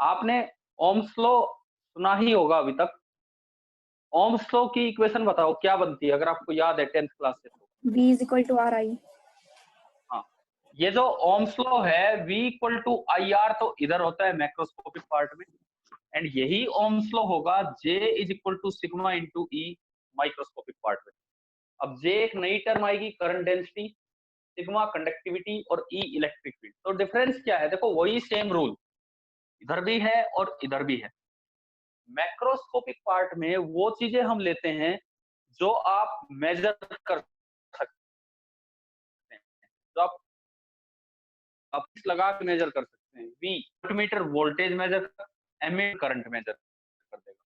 आपने Ohm's law सुना ही होगा अभी तक। ओम्स लॉ की इक्वेशन बताओ क्या बनती है, अगर आपको याद है 10th क्लास से तो। V = RI। हाँ, ये जो ओम्स लॉ है V = IR, तो इधर होता है मैक्रोस्कोपिक पार्ट में, एंड यही ओम्स लॉ होगा J = sigma × E microscopic part में। अब J एक नई टर्म आएगी, करंट डेंसिटी, सिग्मा कंडक्टिविटी और E इलेक्ट्रिक फील्ड। तो डिफरेंस क्या है, देखो वही सेम रूल इधर भी है और इधर भी है। मैक्रोस्कोपिक पार्ट में वो चीजें हम लेते हैं जो आप मेजर कर सकते हैं, जो आप लगा के मेजर कर सकते हैं। वी वोल्टमीटर वोल्टेज मेजर कर, एमीटर करंट मेजर कर देगा,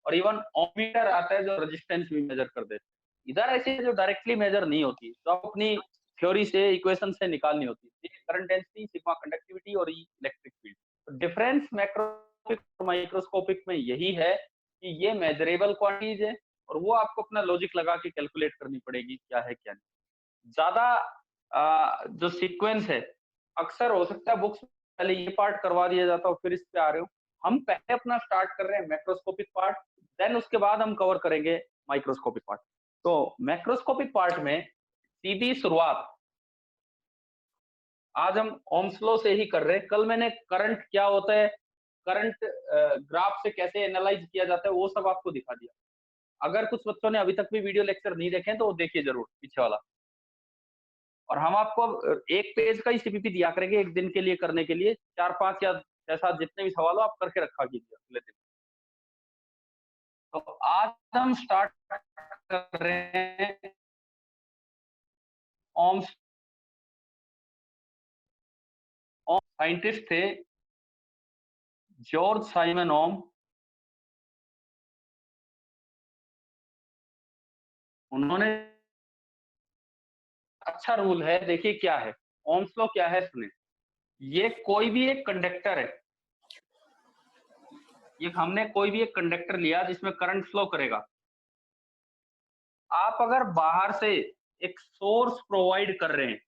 और इवन ओमीटर आता है जो रेजिस्टेंस भी मेजर कर देता है। इधर ऐसे जो डायरेक्टली मेजर नहीं होती, तो आप अपनी थ्योरी से इक्वेशन से निकालनी होती है, करंट डेंसिटी, सिग्मा कंडक्टिविटी और ई इलेक्ट्रिक फील्ड। तो डिफरेंस मैक्रोस्कोपिक और माइक्रोस्कोपिक में यही है कि ये मेजरेबल क्वांटिटीज है, और वो आपको अपना लॉजिक लगा के कैलकुलेट करनी पड़ेगी क्या है क्या नहीं। ज्यादा जो सीक्वेंस है, अक्सर हो सकता है बुक्स पहले ये पार्ट करवा दिया जाता हो, फिर इस पे आ रहे हो। हम पहले अपना स्टार्ट कर रहे हैं मैक्रोस्कोपिक पार्ट, देन उसके बाद हम कवर करेंगे माइक्रोस्कोपिक पार्ट। तो मैक्रोस्कोपिक पार्ट में सीधी शुरुआत आज हम ओम्स लॉ से ही कर रहे हैं। कल मैंने करंट क्या होता है, करंट ग्राफ से कैसे एनालाइज किया जाता है, वो सब आपको दिखा दिया। अगर कुछ बच्चों ने अभी तक भी वीडियो लेक्चर नहीं देखे तो वो देखिए जरूर, पीछे वाला। और हम आपको अब एक पेज का ही सीपीपी दिया करेंगे एक दिन के लिए करने के लिए, 4-5 या 6-7 जितने भी सवाल हो आप करके रखा कीजिए अगले दिन। तो आज हम स्टार्ट कर रहे हैं ओम्स। साइंटिस्ट थे जॉर्ज साइमन ओम। उन्होंने, अच्छा रूल है, देखिए क्या है ओम्स लॉ क्या है सुने। ये कोई भी एक कंडक्टर है, ये हमने कोई भी एक कंडक्टर लिया जिसमें करंट फ्लो करेगा। आप अगर बाहर से एक सोर्स प्रोवाइड कर रहे हैं,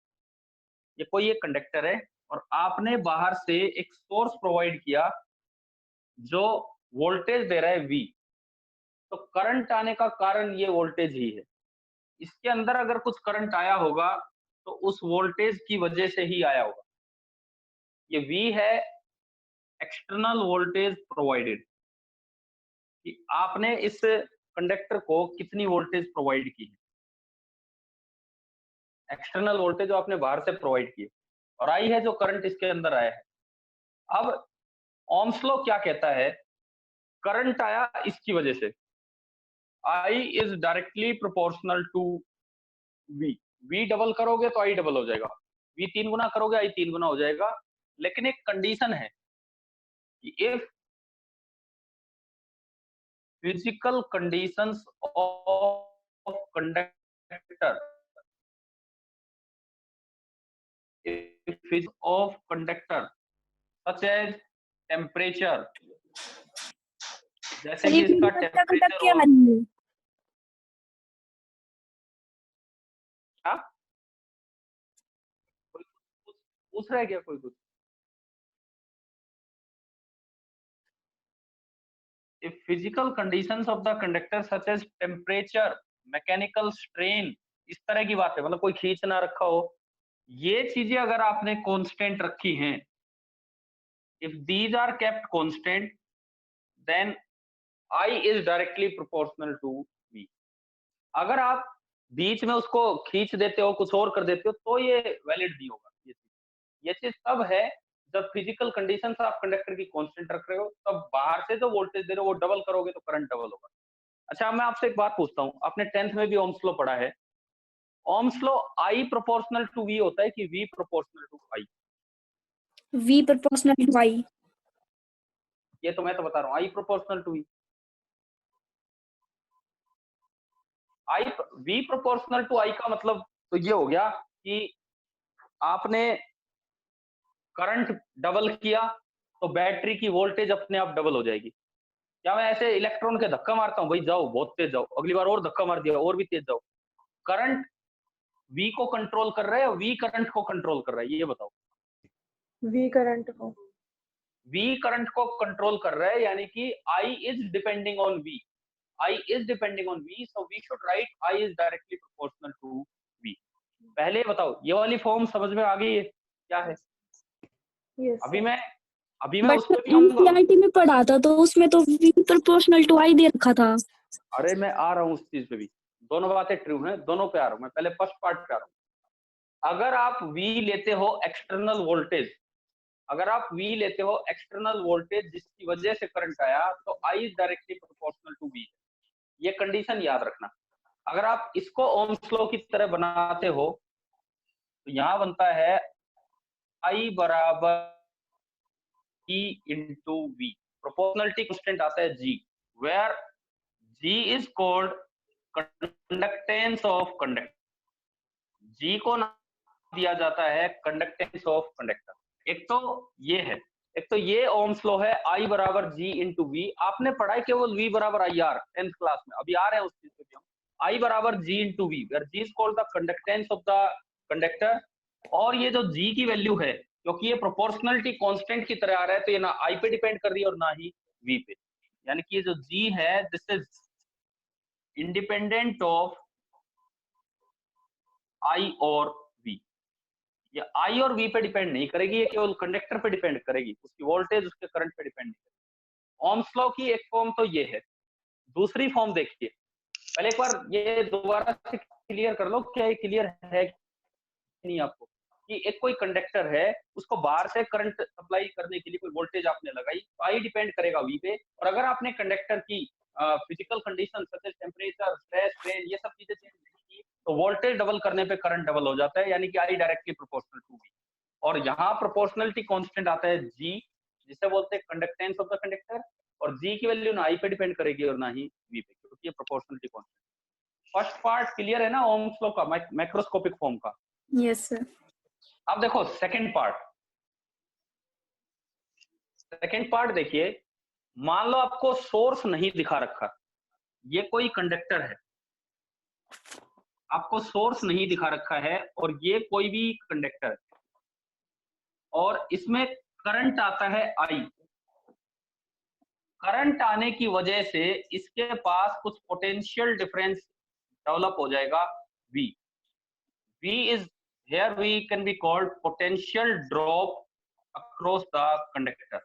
ये कोई एक कंडक्टर है और आपने बाहर से एक सोर्स प्रोवाइड किया जो वोल्टेज दे रहा है V, तो करंट आने का कारण ये वोल्टेज ही है। इसके अंदर अगर कुछ करंट आया होगा तो उस वोल्टेज की वजह से ही आया होगा। ये V है, एक्सटर्नल वोल्टेज प्रोवाइडेड, कि आपने इस कंडक्टर को कितनी वोल्टेज प्रोवाइड की है, एक्सटर्नल वोल्टेज जो आपने बाहर से प्रोवाइड की है, और आई है जो करंट इसके अंदर आया है। अब ओम्स लॉ क्या कहता है, करंट आया इसकी वजह से, I is directly proportional to V. V double करोगे तो आई डबल हो जाएगा, वी 3 गुना करोगे आई 3 गुना हो जाएगा। लेकिन एक कंडीशन है कि if physical conditions of conductor, of conductor such as temperature, जैसे कि इसका टेम्परेचर क्या हो, है? क्या कोई पूछ रहा है क्या, कोई कुछ? if physical conditions of the conductor such as temperature, mechanical strain, इस तरह की बात है, मतलब कोई खींच ना रखा हो, ये चीजें अगर आपने कांस्टेंट रखी हैं, if these are kept constant then I is directly proportional to V। अगर आप बीच में उसको खींच देते हो, कुछ और कर देते हो, तो ये वैलिड नहीं होगा। ये चीज तब है जब फिजिकल कंडीशंस आप कंडक्टर की कांस्टेंट रख रहे हो, तब बाहर से जो वोल्टेज दे रहे हो वो डबल करोगे तो करंट डबल होगा। अच्छा, मैं आपसे एक बात पूछता हूँ, आपने 10th में भी ओम्स लॉ पढ़ा है, Ohm's law I proportional to V होता है कि V proportional to I? V = I। ये तो मैं तो बता रहा हूँ I proportional to V। I V proportional to I का मतलब तो ये हो गया कि आपने करंट डबल किया तो बैटरी की वोल्टेज अपने आप डबल हो जाएगी। क्या मैं ऐसे इलेक्ट्रॉन के धक्का मारता हूँ, भाई जाओ बहुत तेज जाओ, अगली बार और धक्का मार दिया और भी तेज जाओ, करंट V को कंट्रोल कर रहा है, V करंट को कंट्रोल कर रहा है, ये बताओ। V करंट को। V करंट को कंट्रोल कर रहा है, यानी कि I is depending on V. I is depending on V, so we should write I is directly proportional to V. पहले बताओ ये वाली फॉर्म समझ में आ गई है क्या है? Yes. अभी मैं बट उस पे भी आऊंगा। एनसीईआरटी में पढ़ा था तो उसमें तो V प्रोपोर्शनल टू I दे रखा था। अरे मैं आ रहा हूँ उस चीज पे भी, दोनों बातें ट्रू हैं, दोनों पे आ रहा हूँ मैं। पहले फर्स्ट पार्ट पे आ रहा हूँ। अगर आप V लेते हो एक्सटर्नल वोल्टेज, अगर आप V लेते हो एक्सटर्नल वोल्टेज जिसकी वजह से करंट आया, तो I is directly proportional to V। ये कंडीशन याद रखना। अगर आप इसको ओम्स लॉ की तरह बनाते हो तो यहां बनता है I बराबर E into V। Proportionality constant आता है G, where G is called conductance of conductor. G को नाम दिया जाता है कंडक्टेंस ऑफ कंडक्टर। एक तो ये है, एक तो ये ओम्स लॉ है I बराबर G इंटू V। आपने पढ़ा है केवल V बराबर IR 10th क्लास में, अभी आ रहे हैं उस चीज पे भी हम। I बराबर G into V, where G is called the conductance of the conductor. और ये जो G की वैल्यू है, क्योंकि ये प्रोपोर्शनलिटी कांस्टेंट की तरह आ रहा है, तो ये ना I पे डिपेंड कर रही है और ना ही V पे। यानी कि ये जो G है, this is independent of I और V। ये I और V पे डिपेंड नहीं करेगी, ये केवल कंडक्टर पे डिपेंड करेगी, उसकी वोल्टेज उसके करंट पे डिपेंड नहीं करेगी। ओम्स लॉ की एक फॉर्म तो ये है। दूसरी फॉर्म देखिए, पहले एक बार ये दोबारा से क्लियर कर लो, क्या ये क्लियर है नहीं आपको, कि एक कोई कंडक्टर है, उसको बाहर से करंट सप्लाई करने के लिए कोई वोल्टेज आपने लगाई, तो आई डिपेंड करेगा वी पे। और अगर आपने कंडक्टर की physical condition such as temperature, stress, strain, ये सब चीजें चेंज नहीं की, तो वोल्टेज डबल करने पे करंट डबल हो जाता है, यानी कि I directly proportional to V. और यहाँ प्रोपोर्शनलिटी कांस्टेंट आता है जी, जिसे बोलते हैं कंडक्टेंस ऑफ द कंडक्टर। और जी की वैल्यू ना आई पे डिपेंड करेगी और ना ही वी पे, क्योंकि ये proportionality constant. First part clear है ना ओम्स लॉ का, मैक्रोस्कोपिक फॉर्म का? Yes sir. अब देखो सेकंड पार्ट। सेकंड पार्ट देखिए, मान लो आपको सोर्स नहीं दिखा रखा, ये कोई कंडक्टर है, आपको सोर्स नहीं दिखा रखा है और ये कोई भी कंडक्टर, और इसमें करंट आता है आई। करंट आने की वजह से इसके पास कुछ पोटेंशियल डिफरेंस डेवलप हो जाएगा V। V is here we can be called potential drop across the conductor।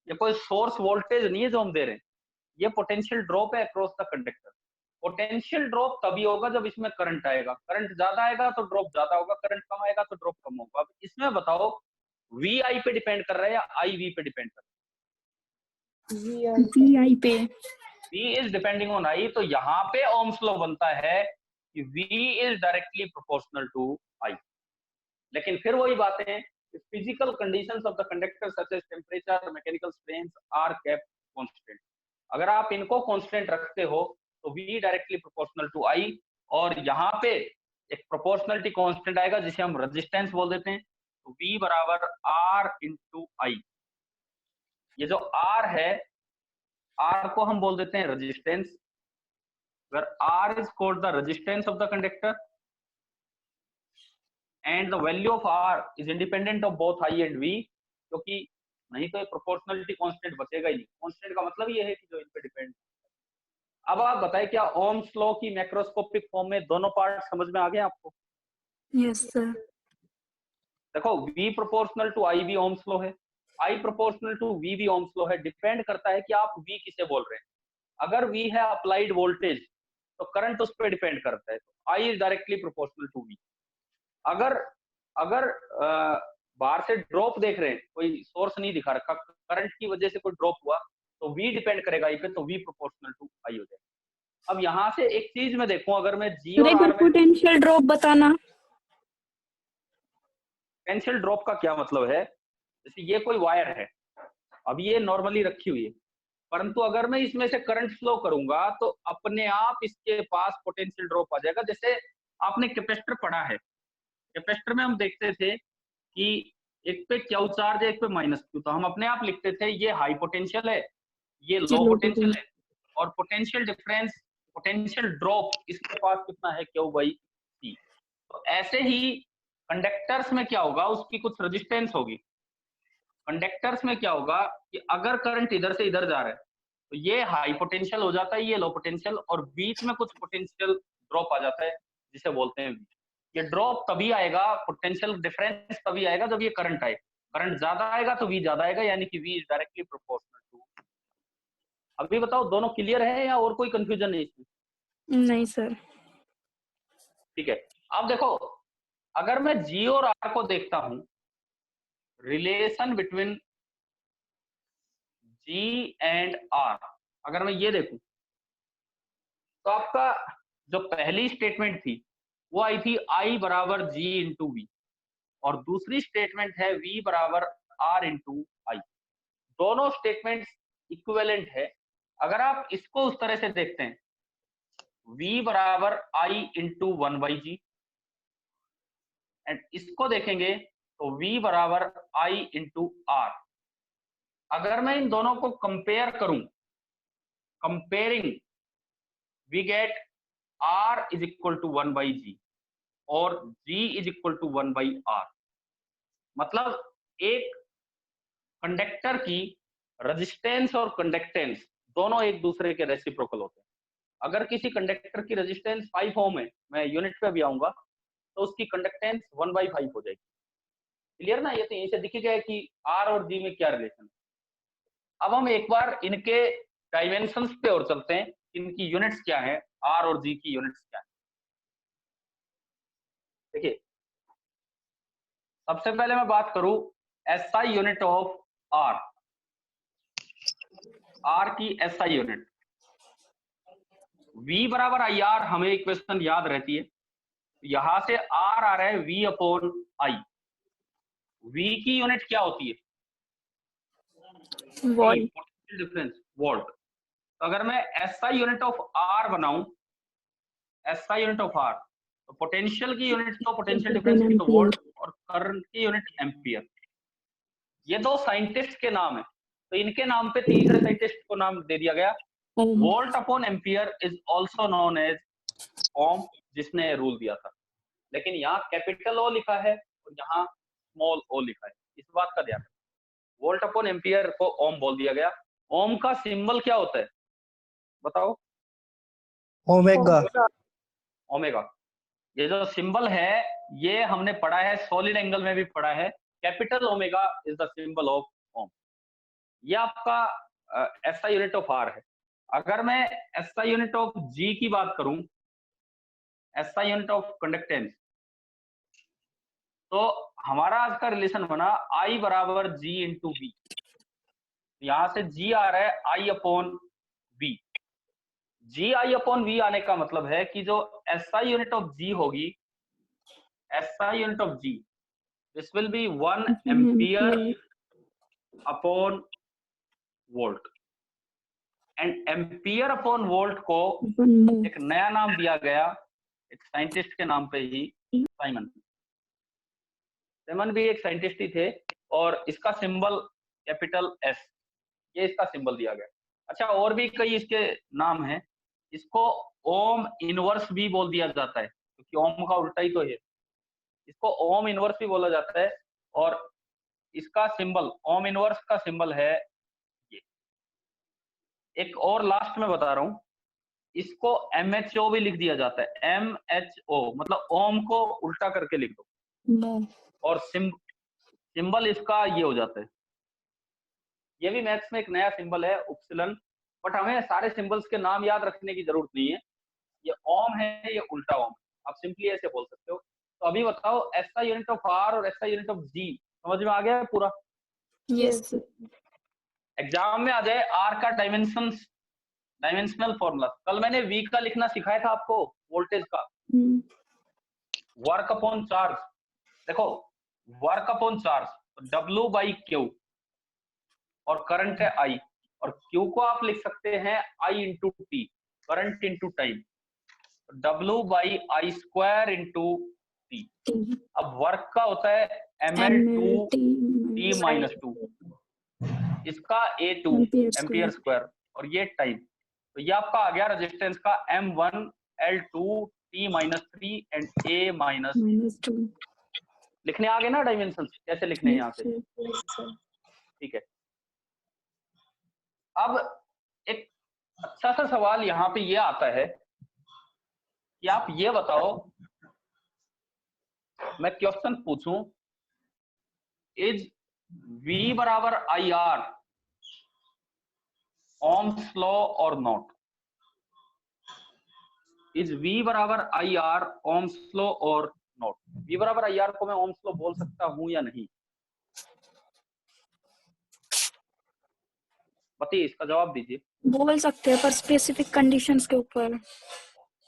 ये कोई सोर्स वोल्टेज नहीं है जो हम दे रहे हैं, ये पोटेंशियल ड्रॉप है across the conductor. Potential drop तभी होगा जब इसमें करंट आएगा, करंट ज्यादा आएगा तो ड्रॉप ज्यादा होगा, करंट कम आएगा तो ड्रॉप कम होगा। अब इसमें बताओ वी आई पे डिपेंड कर रहा है या आई वी पे डिपेंड कर रहा है? वी आई पे। V is depending on I, तो यहाँ पे ओम्स लॉ बनता है कि V is directly proportional to I। लेकिन फिर वही बातें हैं, physical conditions of the conductor such as temperature, mechanical strength are kept constant. अगर आप इनको कांस्टेंट रखते हो तो V directly proportional to I। और यहाँ पे एक प्रोपोर्शनलिटी कांस्टेंट आएगा जिसे हम रेजिस्टेंस बोल देते हैं, तो V बराबर R इंटू I। ये जो R है, R को हम बोल देते हैं resistance, where R is called the resistance of the conductor and the value of R is independent of both I and V, क्योंकि नहीं तो प्रोपोर्शनलिटी कांस्टेंट बचेगा ही नहीं। कांस्टेंट का मतलब ये है कि जो इन पे डिपेंड। अब आप बताएं क्या ओम्स लॉ की मैक्रोस्कोपिक फॉर्म में दोनों पार्ट समझ में आ गए आपको? Yes sir. देखो V प्रोपोर्शनल टू I भी ओम्स लॉ है, I प्रोपोर्शनल टू V भी ओम्स लॉ है। डिपेंड करता है कि आप V किसे बोल रहे हैं। अगर V है अप्लाइड वोल्टेज तो करंट उस पर डिपेंड करता है, तो I is directly proportional to V। अगर अगर बाहर से ड्रॉप देख रहे हैं, कोई सोर्स नहीं दिखा रखा, करंट की वजह से कोई ड्रॉप हुआ, तो V डिपेंड करेगा I पे, तो V प्रोपोर्शनल टू I हो जाएगा। अब यहाँ से एक चीज मैं देखूं, अगर मैं G और R में पोटेंशियल ड्रॉप बताना। पोटेंशियल ड्रॉप का क्या मतलब है? जैसे ये कोई वायर है, अब ये नॉर्मली रखी हुई है, परंतु अगर मैं इसमें से करंट फ्लो करूंगा तो अपने आप इसके पास पोटेंशियल ड्रॉप आ जाएगा। जैसे आपने कैपेसिटर पढ़ा है, कैपेसिटर में हम देखते थे कि एक पे क्यू चार्ज है, एक पे माइनस क्यू, तो हम अपने आप लिखते थे ये हाई पोटेंशियल है, ये लो पोटेंशियल है, और पोटेंशियल डिफरेंस, पोटेंशियल ड्रॉप इसके पास कितना है, क्यू बाई सी। तो ऐसे ही कंडक्टर्स में क्या होगा, उसकी कुछ रेजिस्टेंस होगी, कंडक्टर्स में क्या होगा कि अगर करंट इधर से इधर जा रहा है तो ये हाई पोटेंशियल हो जाता है, ये लो पोटेंशियल, और बीच में कुछ पोटेंशियल ड्रॉप आ जाता है जिसे बोलते हैं V। ये ड्रॉप तभी आएगा, पोटेंशियल डिफरेंस तभी आएगा जब ये करंट आए। करंट ज्यादा आएगा तो V ज्यादा आएगा, यानी कि V is directly proportional to. अभी बताओ दोनों क्लियर है या और कोई कंफ्यूजन है इसमें? नहीं सर। ठीक है, अब देखो अगर मैं G और R को देखता हूं, relation between G and R, अगर मैं ये देखूं तो आपका जो पहली स्टेटमेंट थी वो आई थी I बराबर G इंटू वी, और दूसरी स्टेटमेंट है V बराबर R इंटू आई। दोनों स्टेटमेंट्स इक्विवेलेंट है। अगर आप इसको उस तरह से देखते हैं, V बराबर I into one by G, and इसको देखेंगे तो V बराबर I इंटू आर। अगर मैं इन दोनों को कंपेयर करूं, comparing, we get R is equal to one by G और G is equal to one by R. मतलब एक कंडक्टर की रेजिस्टेंस और कंडक्टेंस दोनों एक दूसरे के रेसिप्रोकल होते हैं। अगर किसी कंडक्टर की रेजिस्टेंस 5 ओम है, मैं यूनिट पे भी आऊंगा, तो उसकी कंडक्टेंस 1/5 हो जाएगी। क्लियर ना? ये तो यहीं से दिख गया है कि R और G में क्या रिलेशन है। अब हम एक बार इनके डायमेंशंस पे और चलते हैं, इनकी यूनिट्स क्या है, R और G की यूनिट्स क्या है। देखिए सबसे पहले मैं बात करूं SI unit of R, R की SI यूनिट V बराबर IR, हमें इक्वेशन याद रहती है। यहां से R आ रहा है V अपॉन I। V की यूनिट क्या होती है? वोल्ट। Potential difference, volt. तो अगर मैं SI यूनिट ऑफ R बनाऊं, SI यूनिट ऑफ R, तो पोटेंशियल की यूनिट तो पोटेंशियल डिफरेंस की तो वोल्ट, और करंट की यूनिट एम्पियर। ये दो साइंटिस्ट के नाम है, तो इनके नाम पे तीसरे साइंटिस्ट को नाम दे दिया गया। Volt upon ampere is also known as ohm, जिसने रूल दिया था। लेकिन यहाँ कैपिटल O लिखा है और यहाँ स्मॉल o लिखा है, इस बात का ध्यान रखना। वोल्ट अपॉन एम्पियर को ओम बोल दिया गया। ओम का सिंबल क्या होता है बताओ? ओमेगा। ओमेगा। ये जो सिंबल है ये हमने पढ़ा है, सॉलिड एंगल में भी पढ़ा है। Capital omega is the symbol of ohm. ये आपका SI यूनिट ऑफ R है। अगर मैं SI यूनिट ऑफ G की बात करूं, SI यूनिट ऑफ कंडक्टेंस, तो हमारा आज का रिलेशन बना I बराबर G इंटू वी। यहां से G आ रहा है I upon V। G I upon V आने का मतलब है कि जो SI यूनिट ऑफ G होगी, SI unit of G, this will be 1 ampere upon volt. And ampere upon volt को एक नया नाम दिया गया एक साइंटिस्ट के नाम पे ही, साइमन। साइमन भी एक साइंटिस्ट ही थे, और इसका सिंबल कैपिटल S, ये इसका सिंबल दिया गया। अच्छा, और भी कई इसके नाम हैं। इसको ओम इनवर्स भी बोल दिया जाता है, क्योंकि ओम का उल्टा ही तो है। इसको ओम इनवर्स भी बोला जाता है, और इसका सिंबल, ओम इनवर्स का सिंबल है ये। एक और लास्ट में बता रहा हूं, इसको MHO भी लिख दिया जाता है। MHO मतलब ओम को उल्टा करके लिख दो, और सिंबल इसका ये हो जाता है। ये भी मैथ्स में एक नया सिंबल है, उपसिलन। बट हमें सारे सिंबल्स के नाम याद रखने की जरूरत नहीं है। ये ओम है, ये उल्टा ओम, आप सिंपली ऐसे बोल सकते हो। तो अभी बताओ SI यूनिट ऑफ R और SI यूनिट ऑफ G समझ में आ गया है पूरा? यस। एग्जाम में आ जाए R का डायमेंशनल फॉर्मूला। कल मैंने V का लिखना सिखाया था आपको, वोल्टेज का, वर्क अपॉन चार्ज। देखो work upon charge W by Q, और करंट है I, और Q को आप लिख सकते हैं I into T, current into time, W by I square into T. अब वर्क का होता है ML2 T माइनस 2, इसका A2 एम्पियर स्क्वायर, और ये टाइम। तो ये आपका आ गया रेजिस्टेंस का M1 L2 T minus 3 and A minus 2। लिखने आ गए ना डायमेंशन कैसे लिखने हैं यहाँ से? ठीक है। अब एक अच्छा सा सवाल यहाँ पे ये आता है कि आप ये बताओ, मैं क्वेश्चन पूछूं, इज V बराबर IR ओम्स लॉ और नॉट? इज V बराबर IR ओम्स लॉ और नॉट? V बराबर IR को मैं ओम्स लॉ बोल सकता हूं या नहीं? बताइए, इसका जवाब दीजिए। बोल सकते हैं पर स्पेसिफिक कंडीशंस के ऊपर।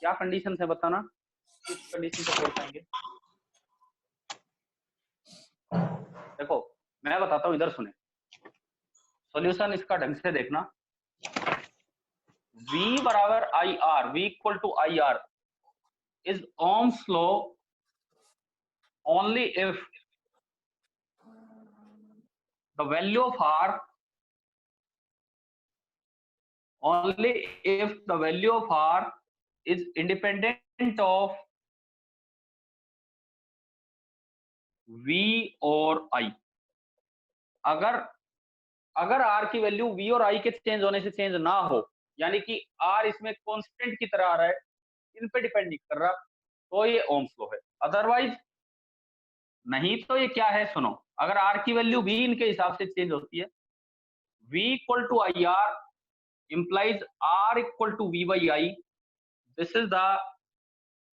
क्या कंडीशन है बताना, किस कंडीशन पे बोल पाएंगे? देखो मैं बताता हूं, इधर सुने, सॉल्यूशन इसका ढंग से देखना। V बराबर IR, V equal to IR is Ohm's law only if the value of R, only if the value of R is independent of V और I। अगर R की वैल्यू V और I के चेंज होने से change ना हो, यानी कि R इसमें कांस्टेंट की तरह आ रहा है, इन पे डिपेंड नहीं कर रहा, तो ये ओम्स लॉ है। अदरवाइज नहीं तो ये क्या है, सुनो, अगर R की वैल्यू V इनके हिसाब से चेंज होती है, V equal to IR implies R equal to V by I. This is the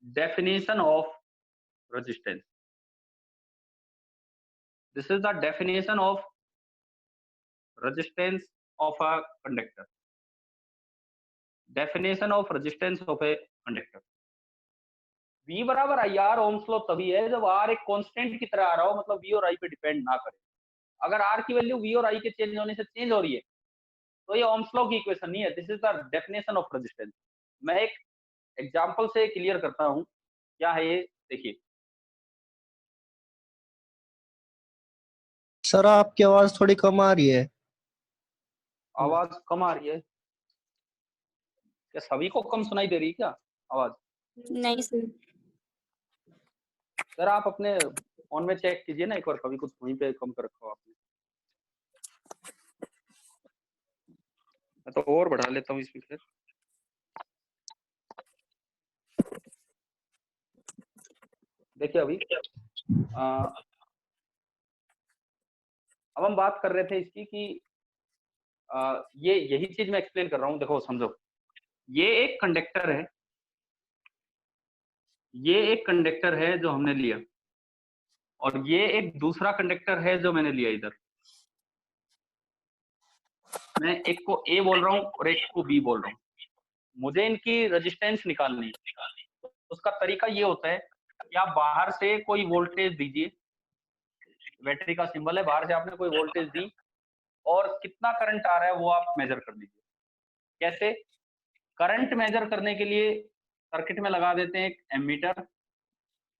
definition of resistance. This is the definition of resistance of a conductor. Definition of resistance of a conductor. V बराबर IR Ohm's law तभी है जब R एक constant की तरह आ रहा हो, मतलब V और I पे डिपेंड ना करे। अगर R की वैल्यू V और I के चेंज होने से चेंज हो रही है, तो ये ओम्स लॉ की इक्वेशन नहीं है। This is the definition of resistance. मैं एक एग्जांपल से क्लियर करता हूं, क्या है ये देखिए। सर आपकी आवाज थोड़ी कम आ रही है। आवाज कम आ रही है? क्या सभी को कम सुनाई दे रही है क्या आवाज? नहीं सर। सर आप अपने फोन में चेक कीजिए ना एक बार, कभी कुछ वहीं पे कम कर रखा हो आपने। मैं तो और बढ़ा लेता हूँ स्पीकर। देखिए अभी अब हम बात कर रहे थे इसकी कि ये यही चीज मैं एक्सप्लेन कर रहा हूँ। देखो समझो, ये एक कंडक्टर है, ये एक कंडक्टर है जो हमने लिया, और ये एक दूसरा कंडक्टर है जो मैंने लिया इधर। मैं एक को A बोल रहा हूँ और एक को B बोल रहा हूँ। मुझे इनकी रेजिस्टेंस निकालनी है। उसका तरीका ये होता है कि आप बाहर से कोई वोल्टेज दीजिए, बैटरी का सिंबल है, बाहर से आपने कोई वोल्टेज दी और कितना करंट आ रहा है वो आप मेजर कर लीजिए। कैसे? करंट मेजर करने के लिए सर्किट में लगा देते हैं एक एमीटर,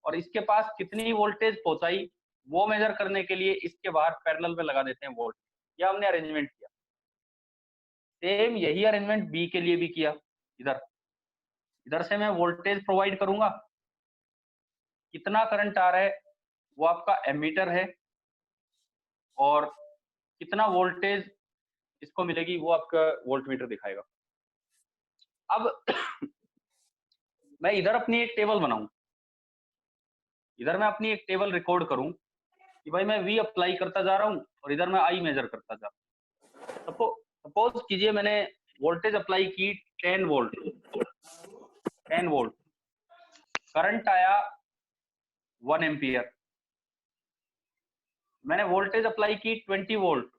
और इसके पास कितनी वोल्टेज पहुंचाई वो मेजर करने के लिए इसके बाहर पैरेलल में लगा देते हैं वोल्ट। यह हमने अरेंजमेंट किया। सेम यही अरेंजमेंट बी के लिए भी किया। इधर इधर से मैं वोल्टेज प्रोवाइड करूंगा, कितना करंट आ रहा है वो आपका एमीटर है, और कितना वोल्टेज इसको मिलेगी वो आपका वोल्टमीटर दिखाएगा। अब मैं इधर अपनी एक टेबल बनाऊं, इधर मैं अपनी एक टेबल रिकॉर्ड करूं कि भाई मैं V अप्लाई करता जा रहा हूं और इधर मैं I मेजर करता जा रहा हूं। सपोज कीजिए मैंने वोल्टेज अप्लाई की 10 वोल्ट, 10 वोल्ट, करंट आया 1 एम्पियर। मैंने वोल्टेज अप्लाई की 20 वोल्ट,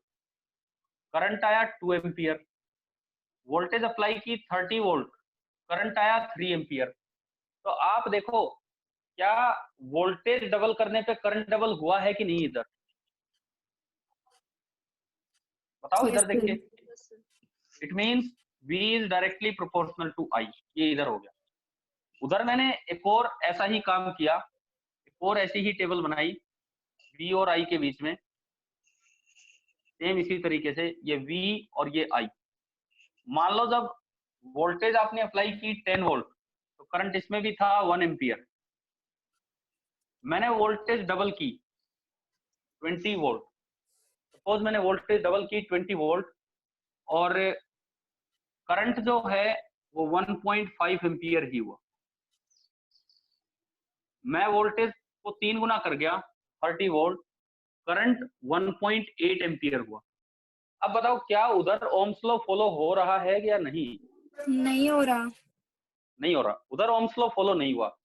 करंट आया 2 एम्पियर। वोल्टेज अप्लाई की 30 वोल्ट, करंट आया 3 एम्पियर। तो आप देखो, क्या वोल्टेज डबल करने पे करंट डबल हुआ है कि नहीं? इधर बताओ, इधर देखिए। It means V is directly proportional to I। ये इधर हो गया। उधर मैंने एक और ऐसा ही काम किया, एक और ऐसी ही टेबल बनाई V और I के बीच में, सेम इसी तरीके से ये V और ये I। मान लो जब वोल्टेज आपने अप्लाई की 10 वोल्ट, तो करंट इसमें भी था 1 एम्पियर। मैंने वोल्टेज डबल की 20 वोल्ट, तो सपोज मैंने वोल्टेज डबल की 20 वोल्ट और करंट जो है वो 1.5 एम्पियर ही हुआ। मैं वोल्टेज को 3 गुना कर गया 30 वोल्ट, करंट 1.8 एम्पियर हुआ। अब बताओ क्या उधर ओम्स लॉ फॉलो हो रहा है या नहीं? नहीं हो रहा। नहीं हो रहा, उधर ओम्स लॉ फॉलो नहीं हुआ।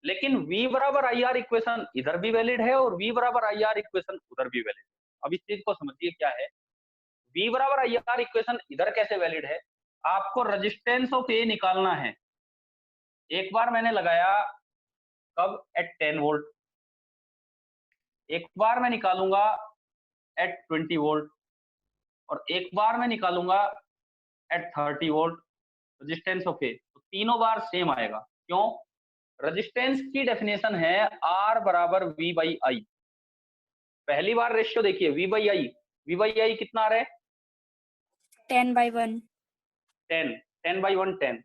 लेकिन V बराबर आई आर इक्वेशन इधर भी वैलिड है और V बराबर आई आर इक्वेशन उधर भी वैलिड है। अब इस चीज को समझिए क्या है। V बराबर आई आर इक्वेशन इधर कैसे वैलिड है? आपको रेजिस्टेंस ऑफ ए निकालना है। एक बार मैंने लगाया कब? At 10 volt. एक बार मैं निकालूंगा एट 20 वोल्ट और एक बार मैं निकालूंगा एट 30 वोल्ट रेजिस्टेंस ऑफ ए। तो तीनों बार सेम आएगा। क्यों? रेजिस्टेंस की डेफिनेशन है R बराबर V बाई आई। पहली बार रेशियो देखिए V by I, V by I कितना आ रहा है? 10/1 10, 10/1 10।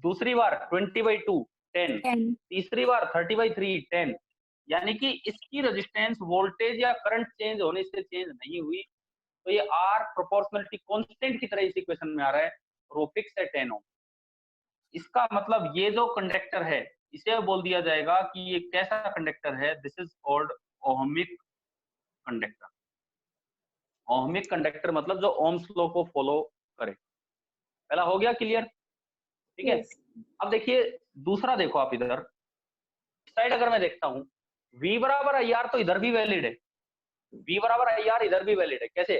दूसरी बार 20/2 10, 10 तीसरी बार 30/3 10। यानी कि इसकी रेजिस्टेंस वोल्टेज या करंट चेंज होने से चेंज नहीं हुई। तो ये R प्रोपोर्शनलिटी कांस्टेंट की तरह इस इक्वेशन में आ रहा है और वो फिक्स है 10 ओम। इसका मतलब ये जो कंडक्टर है इसे बोल दिया जाएगा कि ये कैसा कंडक्टर है? This is called ohmic conductor. Ohmic conductor मतलब जो ओम्स लॉ को फॉलो करे। पहला हो गया क्लियर? ठीक है। अब देखिए दूसरा, देखो आप इधर साइड अगर मैं देखता हूं V बराबर आई आर तो इधर भी वैलिड है, V बराबर आई आर इधर भी वैलिड है। कैसे?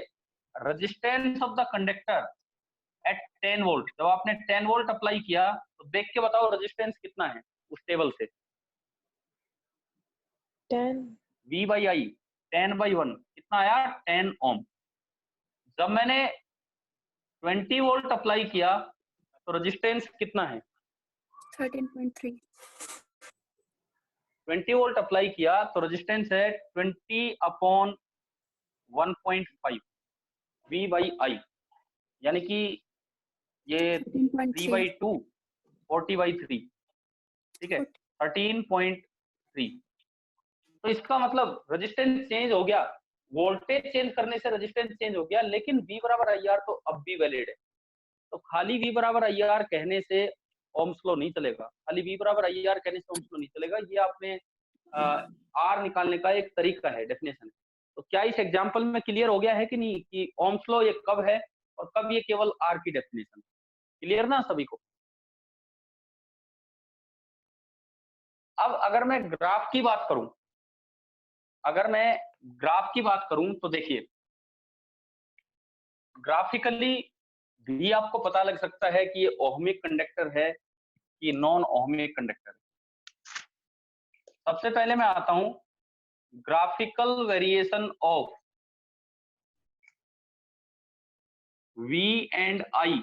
Resistance of the conductor at 10 volt. जब आपने 10 वोल्ट अप्लाई किया तो देख के बताओ रेजिस्टेंस कितना है उस टेबल से? 10 V बाई आई 10/1 कितना आया? 10 ओम। जब मैंने 20 वोल्ट अप्लाई किया तो रेजिस्टेंस कितना है? 13.3 20 वोल्ट अप्लाई किया तो रेजिस्टेंस है 20/1.5 V बाई आई। यानी कि ये 3/2 40/3, ठीक है, 13.3। तो इसका मतलब रेजिस्टेंस चेंज हो गया, वोल्टेज चेंज करने से रेजिस्टेंस चेंज हो गया, लेकिन V बराबर आई आर तो अब भी वैलिड है। तो खाली V बराबर आई आर कहने से ओम्स लॉ नहीं चलेगा, खाली V बराबर आई आर कहने से ओम्स लॉ नहीं चलेगा। ये आपने R निकालने का एक तरीका है, डेफिनेशन है। तो क्या इस एग्जांपल में क्लियर हो गया है कि नहीं कि ओम्स लॉ ये कब है और कब ये केवल R की डेफिनेशन? क्लियर ना सभी को? अब अगर मैं ग्राफ की बात करूं, अगर मैं ग्राफ की बात करूं तो देखिए ग्राफिकली भी आपको पता लग सकता है कि ये ओहमिक कंडक्टर है कि नॉन ओहमिक कंडक्टर है। सबसे पहले मैं आता हूं graphical variation of V and I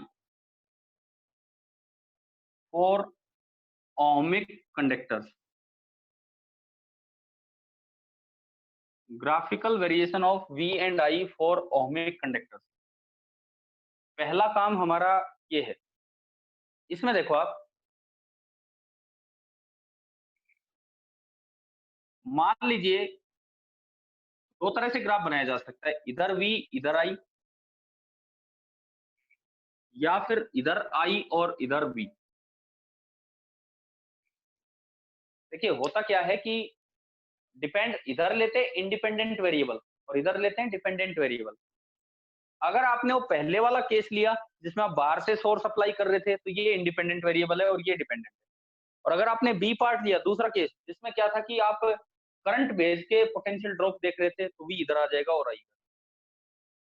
for ohmic conductors. Graphical variation of V and I for ohmic conductors. पहला काम हमारा ये है। इसमें देखो आप, मान लीजिए दो तरह से ग्राफ बनाया जा सकता है, इधर V इधर I, या फिर इधर I और इधर V। देखिए होता क्या है कि डिपेंड इधर लेते हैं इंडिपेंडेंट वेरिएबल और इधर लेते हैं डिपेंडेंट वेरिएबल। अगर आपने वो पहले वाला केस लिया जिसमें आप बाहर से सोर्स अप्लाई कर रहे थे तो ये इंडिपेंडेंट वेरिएबल है और ये डिपेंडेंट है। और अगर आपने बी पार्ट लिया, दूसरा केस, जिसमें क्या था कि आप करंट बेस के पोटेंशियल ड्रॉप देख रहे थे, तो V इधर आ जाएगा और I।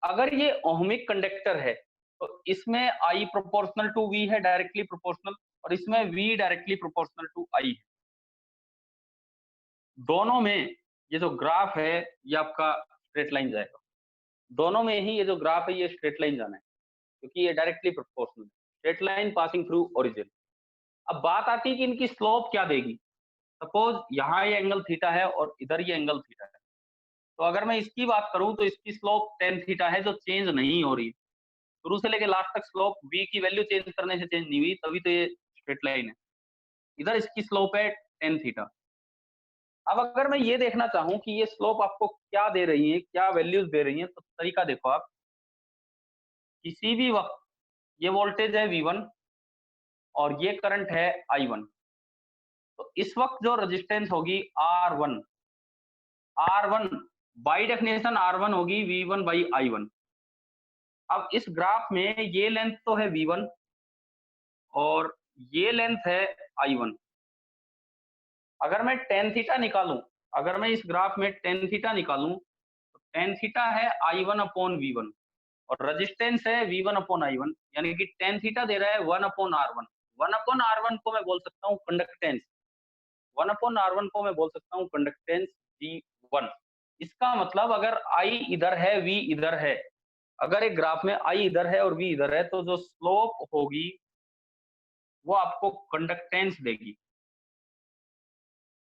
अगर ये ओहमिक कंडक्टर है तो इसमें I प्रोपोर्शनल टू V है, डायरेक्टली प्रोपोर्शनल, और इसमें V directly proportional to I है। दोनों में ये जो ग्राफ है ये आपका स्ट्रेट लाइन जाएगा। दोनों में ही ये जो ग्राफ है ये स्ट्रेट लाइन जाना है क्योंकि ये directly proportional, straight line passing through origin. अब बात आती है कि इनकी स्लोप क्या देगी। सपोज यहाँ ये एंगल थीटा है और इधर ये एंगल थीटा है, तो अगर मैं इसकी बात करूं तो इसकी स्लोप tan थीटा है जो चेंज नहीं हो रही। शुरू से लेके लास्ट तक स्लोप V की वैल्यू चेंज करने से चेंज नहीं हुई, तभी तो ये स्ट्रेट लाइन है। इधर इसकी स्लोप है tan थीटा। अब अगर मैं ये देखना चाहूं कि ये स्लोप आपको क्या दे रही है, क्या वैल्यूज दे रही हैं, तो तरीका देखो आप। किसी भी वक्त ये वोल्टेज है V1 और ये करंट है I1, तो इस वक्त जो रेजिस्टेंस होगी R1, R1 by definition R1 होगी V1 बाई I1। अब इस ग्राफ में ये लेंथ तो है V1 और ये लेंथ है I1। अगर मैं टेन थीटा निकालूं, अगर मैं इस ग्राफ में टेन थीटा निकालूं, तो टेन थीटा है I1 अपॉन V1 और रेजिस्टेंस है V1 अपॉन I1, यानी कि टेन थीटा दे रहा है 1 अपॉन R1। 1 अपॉन R1 को मैं बोल सकता हूँ कंडक्टेंस, 1 अपॉन R1 को मैं बोल सकता हूँ कंडक्टेंस G1। इसका मतलब अगर I इधर है, V इधर है, अगर एक ग्राफ में I इधर है और V इधर है, तो जो स्लोप होगी वो आपको कंडक्टेंस देगी।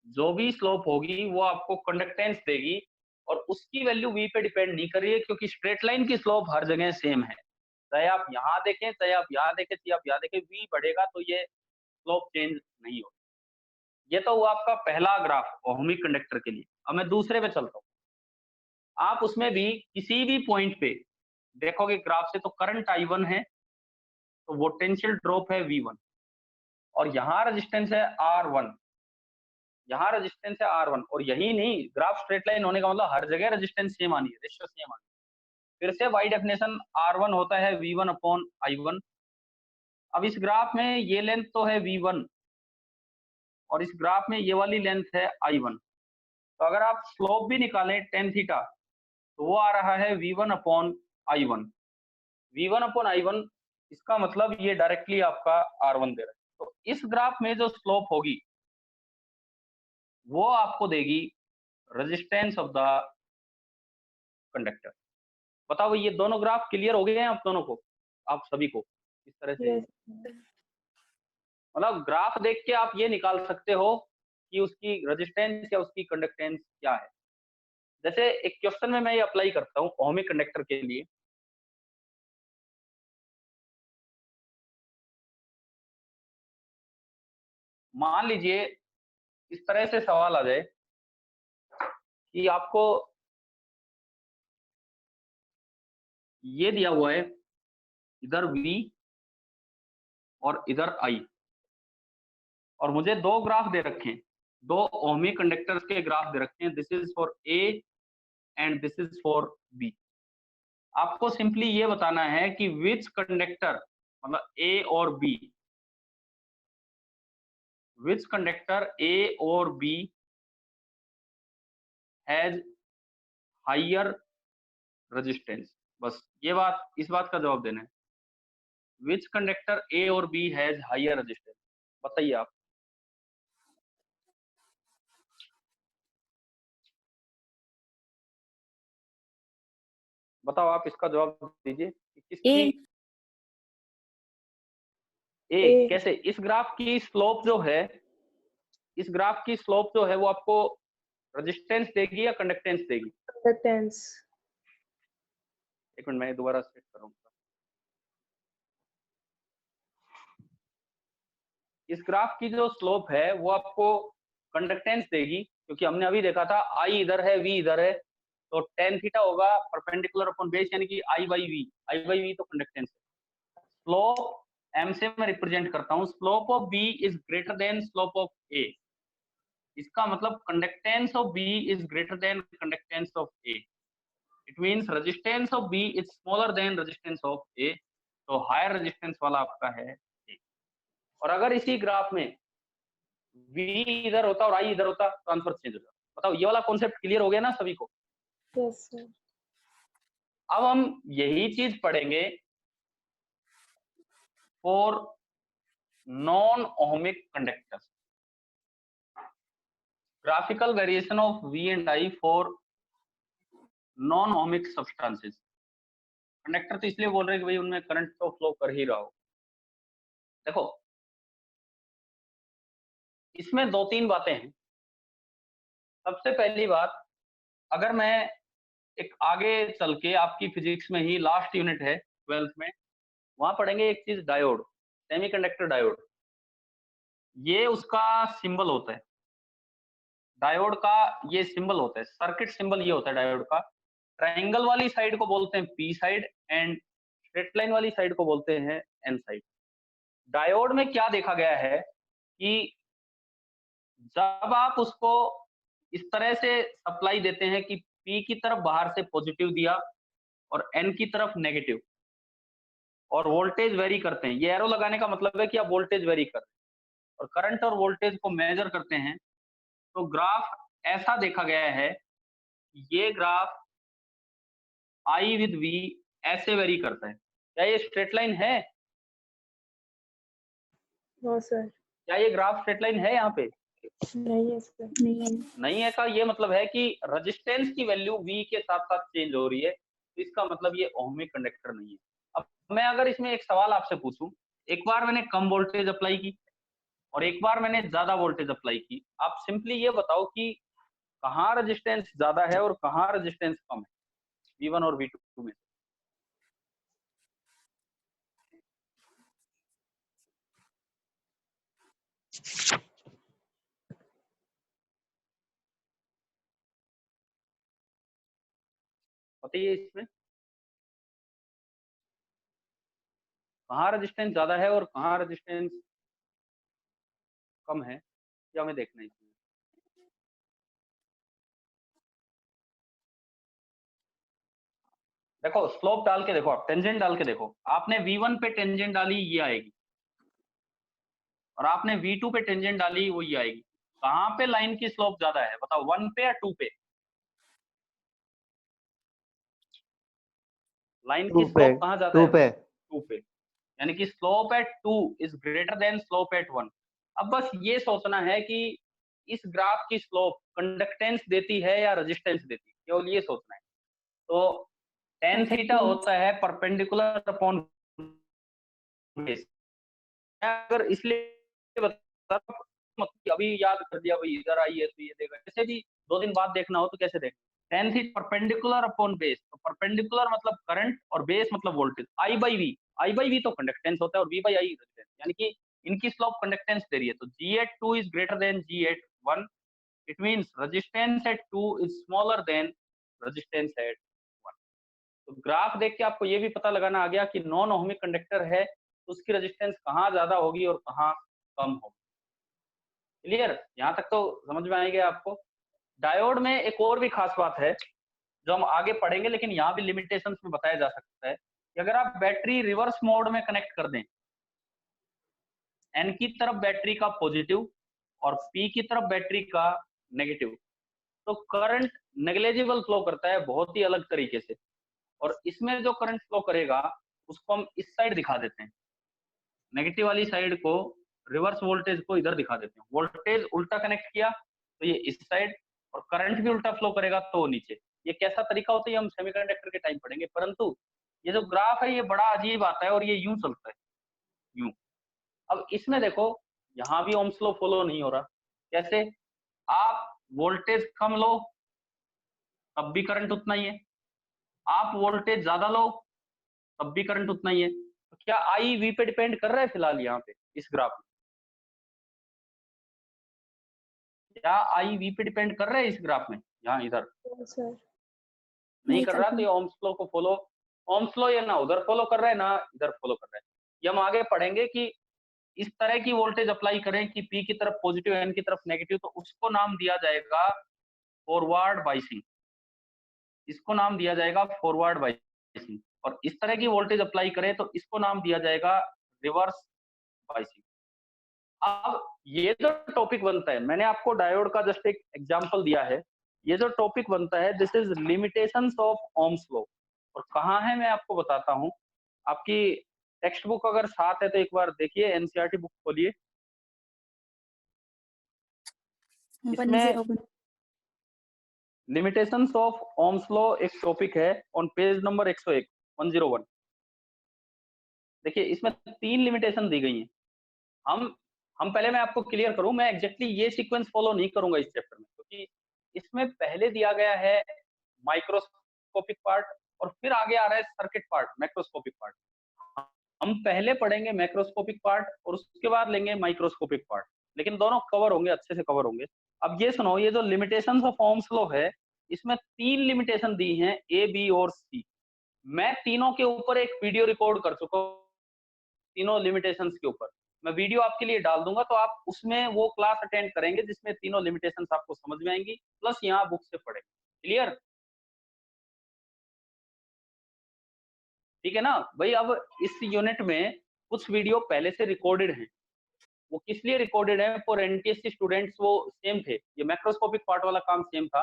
जो भी स्लोप होगी वो आपको कंडक्टेंस देगी और उसकी वैल्यू V पे डिपेंड नहीं कर रही है, क्योंकि स्ट्रेट लाइन की स्लोप हर जगह सेम है। चाहे आप यहाँ देखें, चाहे आप यहाँ देखें, चाहे आप यहाँ देखें, V बढ़ेगा तो ये स्लोप चेंज नहीं होगी। ये तो हुआ आपका पहला ग्राफ ओहमिक कंडक्टर के लिए। अब मैं दूसरे पे चलता हूँ। आप उसमें भी किसी भी पॉइंट पे देखोगे ग्राफ से, तो करंट I1 है, तो पोटेंशियल ड्रॉप है V1 और यहाँ रेजिस्टेंस है R1, यहाँ रेजिस्टेंस है R1। और यही नहीं, ग्राफ स्ट्रेट लाइन होने का मतलब हर जगह रेजिस्टेंस सेम आनी है, रेशियो सेम आनी है। फिर से बाई डेफिनेशन R1 होता है V1 अपॉन I1। अब इस ग्राफ में ये लेंथ तो है V1 और इस ग्राफ में ये वाली लेंथ है I1, तो अगर आप स्लोप भी निकालें टेन थीटा, तो वो आ रहा है V1 upon I1। V1 upon I1, इसका मतलब ये डायरेक्टली आपका R1 दे रहा है। तो इस ग्राफ में जो स्लोप होगी वो आपको देगी रेजिस्टेंस ऑफ द कंडक्टर। बताओ ये दोनों ग्राफ क्लियर हो गए हैं आप दोनों को, आप सभी को? इस तरह से मतलब ग्राफ देख के आप ये निकाल सकते हो कि उसकी रेजिस्टेंस या उसकी कंडक्टेंस क्या है। जैसे एक क्वेश्चन में मैं ये अप्लाई करता हूँ ओहमिक कंडक्टर के लिए। मान लीजिए इस तरह से सवाल आ जाए कि आपको ये दिया हुआ है, इधर V और इधर I, और मुझे दो ग्राफ दे रखे हैं, दो ओहमिक कंडक्टर्स के ग्राफ दे रखे हैं। This is for A and this is for B। आपको सिंपली ये बताना है कि विच कंडक्टर, मतलब A और B, विच कंडक्टर A और B हैज हायर रेजिस्टेंस। बस ये बात, इस बात का जवाब देना है। विच कंडक्टर A और B हैज हायर रेजिस्टेंस, बताइए आप। बताओ आप इसका जवाब दीजिए कि किसकी ए कैसे? इस ग्राफ की स्लोप जो है, इस ग्राफ की स्लोप जो है वो आपको रेजिस्टेंस देगी या कंडक्टेंस देगी? कंडक्टेंस। एक मिनट मैं दोबारा सेट करूंगा। इस ग्राफ की जो स्लोप है वो आपको कंडक्टेंस देगी, क्योंकि हमने अभी देखा था I इधर है, V इधर है, तो टेन थीटा होगा परपेंडिकुलर अपॉन बेस, यानी कि I by V। I by V तो कंडक्टेंस है। स्लोप M से मैं रिप्रेजेंट करता हूँ, slope of B is greater then slope of A। इसका मतलब conductance of B is greater then conductance of A। It means resistance of B is smaller than resistance of A, तो higher resistance वाला आपका है A। और अगर इसी graph में V इधर होता और I इधर होता तो आंसर चेंज हो जाता। बताओ ये वाला कॉन्सेप्ट क्लियर हो गया ना सभी को? Yes sir. अब हम यही चीज पढ़ेंगे for non ohmic conductors. Graphical variation of V and I for non ohmic substances. Conductor तो इसलिए बोल रहे हैं कि भाई उनमें करंट तो फ्लो कर ही रहा हो। देखो इसमें दो तीन बातें हैं। सबसे पहली बात, अगर मैं एक आगे चल के आपकी फिजिक्स में ही लास्ट यूनिट है 12th में, वहां पढ़ेंगे एक चीज डायोड, सेमीकंडक्टर डायोड। ये उसका सिंबल होता है। डायोड का ये सिंबल होता है, सर्किट सिंबल ये होता है डायोड का। ट्रायंगल वाली साइड को बोलते हैं P side and straight line वाली साइड को बोलते हैं एन साइड। डायोड में क्या देखा गया है कि जब आप उसको इस तरह से सप्लाई देते हैं कि पी की तरफ बाहर से पॉजिटिव दिया और एन की तरफ नेगेटिव, और वोल्टेज वेरी करते हैं, ये एरो लगाने का मतलब है कि आप वोल्टेज वेरी कर रहे हैं और करंट और वोल्टेज को मेजर करते हैं, तो ग्राफ ऐसा देखा गया है। ये ग्राफ आई विद वी ऐसे वेरी करता है। क्या ये स्ट्रेट लाइन है? No sir. क्या ये ग्राफ स्ट्रेट लाइन है यहाँ पे? नहीं है सर। नहीं है। नहीं है का ये मतलब है कि रेजिस्टेंस की वैल्यू V के साथ साथ चेंज हो रही है, तो इसका मतलब ये ओहमिक कंडक्टर नहीं है। अब मैं अगर इसमें एक सवाल आपसे पूछूं, एक बार मैंने कम वोल्टेज अप्लाई की और एक बार मैंने ज्यादा वोल्टेज अप्लाई की, आप सिंपली ये बताओ कि कहाँ रेजिस्टेंस ज्यादा है और कहाँ रेजिस्टेंस कम है V1 और V2 में? बताइए इसमें कहाँ रेजिस्टेंस ज्यादा है और कहाँ रेजिस्टेंस कम है, या हमें देखना है इसमें। देखो स्लोप डाल के देखो, आप टेंजेंट डाल के देखो, आपने V1 पे टेंजेंट डाली ये आएगी और आपने V2 पे टेंजेंट डाली वो ये आएगी। कहाँ पे लाइन की स्लोप ज्यादा है बताओ, 1 पे या 2 पे? लाइन की 2 पे स्लोप कहाँ ज्यादा 2 है? पे 2 पे, यानी कि slope eight 2 is greater then slope eight 1। अब बस ये सोचना है कि इस ग्राफ की स्लोप कंडक्टेंस देती है या रेजिस्टेंस देती है, केवल ये सोचना है। तो tan थीटा होता है परपेंडिकुलर अपॉन बेस। अगर इसलिए बता, मतलब अभी याद कर दिया भाई इधर आई है तो ये देगा, ऐसे भी 2 दिन बाद देखना हो तो कैसे देख। tan theta perpendicular upon base, तो परपेंडिकुलर मतलब करंट और बेस मतलब वोल्टेज। आई बाई वी तो कंडक्टेंस होता है और वी बाई आई रेजिस्टेंस, यानी कि इनकी स्लोप कंडक्टेंस दे रही है। तो G at 2 is greater than G at 1, it means resistance at 2 is smaller than resistance at 1। तो ग्राफ देख के आपको ये भी पता लगाना आ गया कि नॉन ओहमिक कंडक्टर है तो उसकी रेजिस्टेंस कहाँ ज्यादा होगी और कहाँ कम होगी। क्लियर? यहाँ तक तो समझ में आएगा आपको। डायोड में एक और भी खास बात है जो हम आगे पढ़ेंगे, लेकिन यहाँ भी लिमिटेशंस में बताया जा सकता है कि अगर आप बैटरी रिवर्स मोड में कनेक्ट कर दें, एन की तरफ बैटरी का पॉजिटिव और पी की तरफ बैटरी का नेगेटिव, तो करंट नेग्लेजिबल फ्लो करता है बहुत ही अलग तरीके से। और इसमें जो करंट फ्लो करेगा उसको हम इस साइड दिखा देते हैं, नेगेटिव वाली साइड को, रिवर्स वोल्टेज को इधर दिखा देते हैं। वोल्टेज उल्टा कनेक्ट किया तो ये इस साइड, और करंट भी उल्टा फ्लो करेगा तो नीचे। ये कैसा तरीका होता है ये हम सेमीकंडक्टर के टाइम पढ़ेंगे, परंतु ये जो ग्राफ है ये बड़ा अजीब आता है और ये यूं चलता है, यूं। अब इसमें देखो यहाँ भी ओम्स लॉ फॉलो नहीं हो रहा। कैसे? आप वोल्टेज कम लो तब भी करंट उतना ही है, आप वोल्टेज ज्यादा लो तब भी करंट उतना ही है। तो क्या आई वी पे डिपेंड कर रहा है फिलहाल यहाँ पे इस ग्राफ में? क्या आई वी पे डिपेंड कर रहा है इस ग्राफ में? यहाँ इधर नो सर। नहीं नहीं कर रहा, करता। तो ये ओम्स लॉ को फॉलो, ओम्स लॉ ये ना उधर फॉलो कर रहा है ना इधर फॉलो कर रहा है। ये हम आगे पढ़ेंगे कि इस तरह की वोल्टेज अप्लाई करें कि पी की तरफ पॉजिटिव एन की तरफ नेगेटिव, तो उसको नाम दिया जाएगा फॉरवर्ड बाइसिंग, इसको नाम दिया जाएगा फॉरवर्ड बाइसिंग। और इस तरह की वोल्टेज अप्लाई करें तो इसको नाम दिया जाएगा रिवर्स बाइसिंग। अब ये जो टॉपिक बनता है, मैंने आपको डायोड का जस्ट एक एग्जांपल दिया है, ये जो टॉपिक बनता है this is limitations of Ohm's law. और कहाँ है मैं आपको बताता हूँ। आपकी टेक्स्ट बुक अगर साथ है तो एक बार देखिए, एनसीईआरटी बुक खोलिए। इसमें 101। लिमिटेशंस ऑफ ओम्स लॉ एक टॉपिक है ऑन पेज नंबर 101, 101। देखिए इसमें 3 लिमिटेशन दी गई हैं। हम पहले मैं आपको क्लियर करूं, मैं एग्जैक्टली ये सीक्वेंस फॉलो नहीं करूंगा इस चैप्टर में, क्योंकि इसमें पहले दिया गया है माइक्रोस्कोपिक पार्ट और फिर आगे आ रहा है सर्किट पार्ट, मैक्रोस्कोपिक पार्ट। हम पहले पढ़ेंगे मैक्रोस्कोपिक पार्ट और उसके बाद लेंगे माइक्रोस्कोपिक पार्ट, लेकिन दोनों कवर होंगे, अच्छे से कवर होंगे। अब ये सुनो, ये जो लिमिटेशंस ऑफ ओम्स लॉ है, इसमें 3 लिमिटेशन दी हैं, ए, बी और सी। मैं तीनों के ऊपर एक वीडियो रिकॉर्ड कर चुका हूँ, तीनों लिमिटेशंस के ऊपर। मैं वीडियो आपके लिए डाल दूंगा, तो आप उसमें वो क्लास अटेंड करेंगे जिसमें तीनों लिमिटेशंस आपको समझ में आएंगी, प्लस यहाँ बुक से पढ़ेंगे। क्लियर? ठीक है ना भाई। अब इस यूनिट में कुछ वीडियो पहले से रिकॉर्डेड हैं। वो किस लिए रिकॉर्डेड है? फॉर एनटीएससी स्टूडेंट्स वो सेम थे, ये मैक्रोस्कोपिक पार्ट वाला काम सेम था।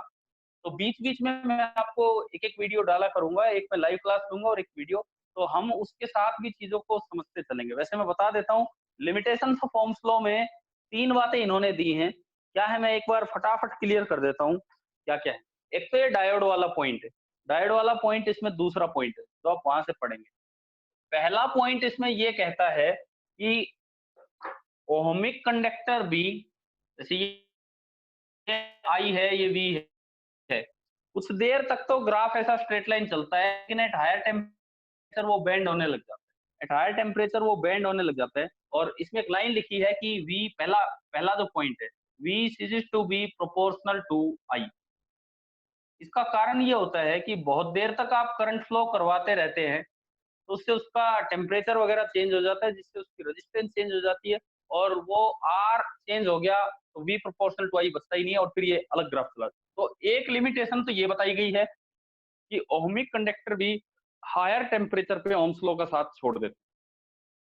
तो बीच बीच में मैं आपको एक एक वीडियो डाला करूंगा, एक मैं लाइव क्लास दूंगा और एक वीडियो, तो हम उसके साथ भी चीजों को समझते चलेंगे। वैसे मैं बता देता हूँ, लिमिटेशंस ऑफ ओम्स लॉ में 3 बातें इन्होंने दी हैं। क्या है, मैं एक बार फटाफट क्लियर कर देता हूँ क्या क्या है। एक तो ये डायोड वाला पॉइंट है, डायोड वाला पॉइंट इसमें दूसरा पॉइंट है, तो आप वहां से पढ़ेंगे। पहला पॉइंट इसमें ये कहता है कि ओहमिक कंडक्टर बी, जैसे ये आई है, ये वी है, कुछ देर तक तो ग्राफ ऐसा स्ट्रेट लाइन चलता है, लेकिन एट हायर टेम्परेचर वो बेंड होने लग जाता है। एट हायर टेम्परेचर वो बेंड होने लग जाता है। और इसमें एक लाइन लिखी है कि वी, पहला पहला जो पॉइंट है, V ceases to be proportional to I. इसका कारण ये होता है कि बहुत देर तक आप करंट फ्लो करवाते रहते हैं, तो उससे उसका टेम्परेचर वगैरह चेंज हो जाता है, जिससे उसकी रेजिस्टेंस चेंज हो जाती है, और वो आर चेंज हो गया तो वी प्रोपोर्शनल टू आई बचता ही नहीं है, और फिर ये अलग ग्राफ चला। तो एक लिमिटेशन तो ये बताई गई है कि ओहमिक कंडक्टर भी हायर टेम्परेचर पे ओम्स लॉ का साथ छोड़ देते।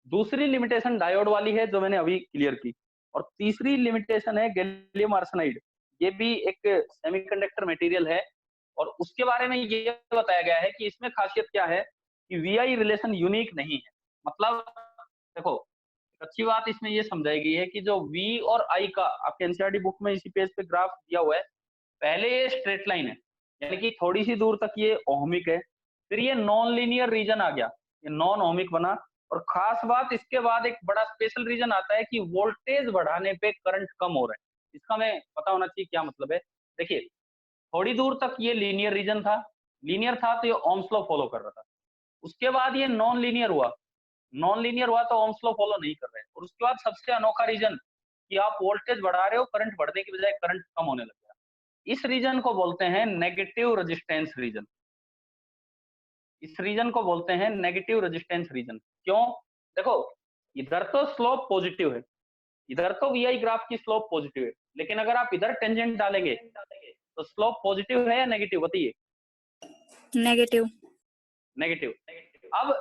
दूसरी लिमिटेशन डायोड वाली है जो मैंने अभी क्लियर की, और तीसरी लिमिटेशन है गैलियम आर्सेनाइड। ये भी एक सेमीकंडक्टर मटेरियल है, और उसके बारे में ये बताया गया है कि इसमें खासियत क्या है कि वी आई रिलेशन यूनिक नहीं है। मतलब देखो, अच्छी बात इसमें ये समझाई गई है कि जो V और I का आपके एनसीईआरटी बुक में इसी पेज पे ग्राफ दिया हुआ है, पहले ये स्ट्रेट लाइन है, यानी कि थोड़ी सी दूर तक ये ओहमिक है, फिर ये नॉन लीनियर रीजन आ गया, ये नॉन ओहमिक बना, और खास बात इसके बाद एक बड़ा स्पेशल रीजन आता है कि वोल्टेज बढ़ाने पे करंट कम हो रहा है। इसका हमें पता होना चाहिए क्या मतलब है। देखिए, थोड़ी दूर तक ये लीनियर रीजन था, लीनियर था तो ये ओम्स लॉ फॉलो कर रहा था। उसके बाद ये नॉन लीनियर हुआ, नॉन लीनियर हुआ तो ओम्स लॉ फॉलो नहीं कर रहे हैं। और उसके बाद सबसे अनोखा रीजन कि आप वोल्टेज बढ़ा रहे हो, करंट बढ़ने की बजाय करंट कम होने लग गया। इस रीजन को बोलते हैं नेगेटिव रेजिस्टेंस रीजन। इस रीजन को बोलते हैं नेगेटिव रेजिस्टेंस रीजन। क्यों? देखो, इधर तो स्लोप पॉजिटिव है, इधर तो वी आई ग्राफ की स्लोप पॉजिटिव है, लेकिन अगर आप इधर टेंजेंट डालेंगे तो स्लोप पॉजिटिव है या नेगेटिव? बताइए। नेगेटिव। नेगेटिव। अब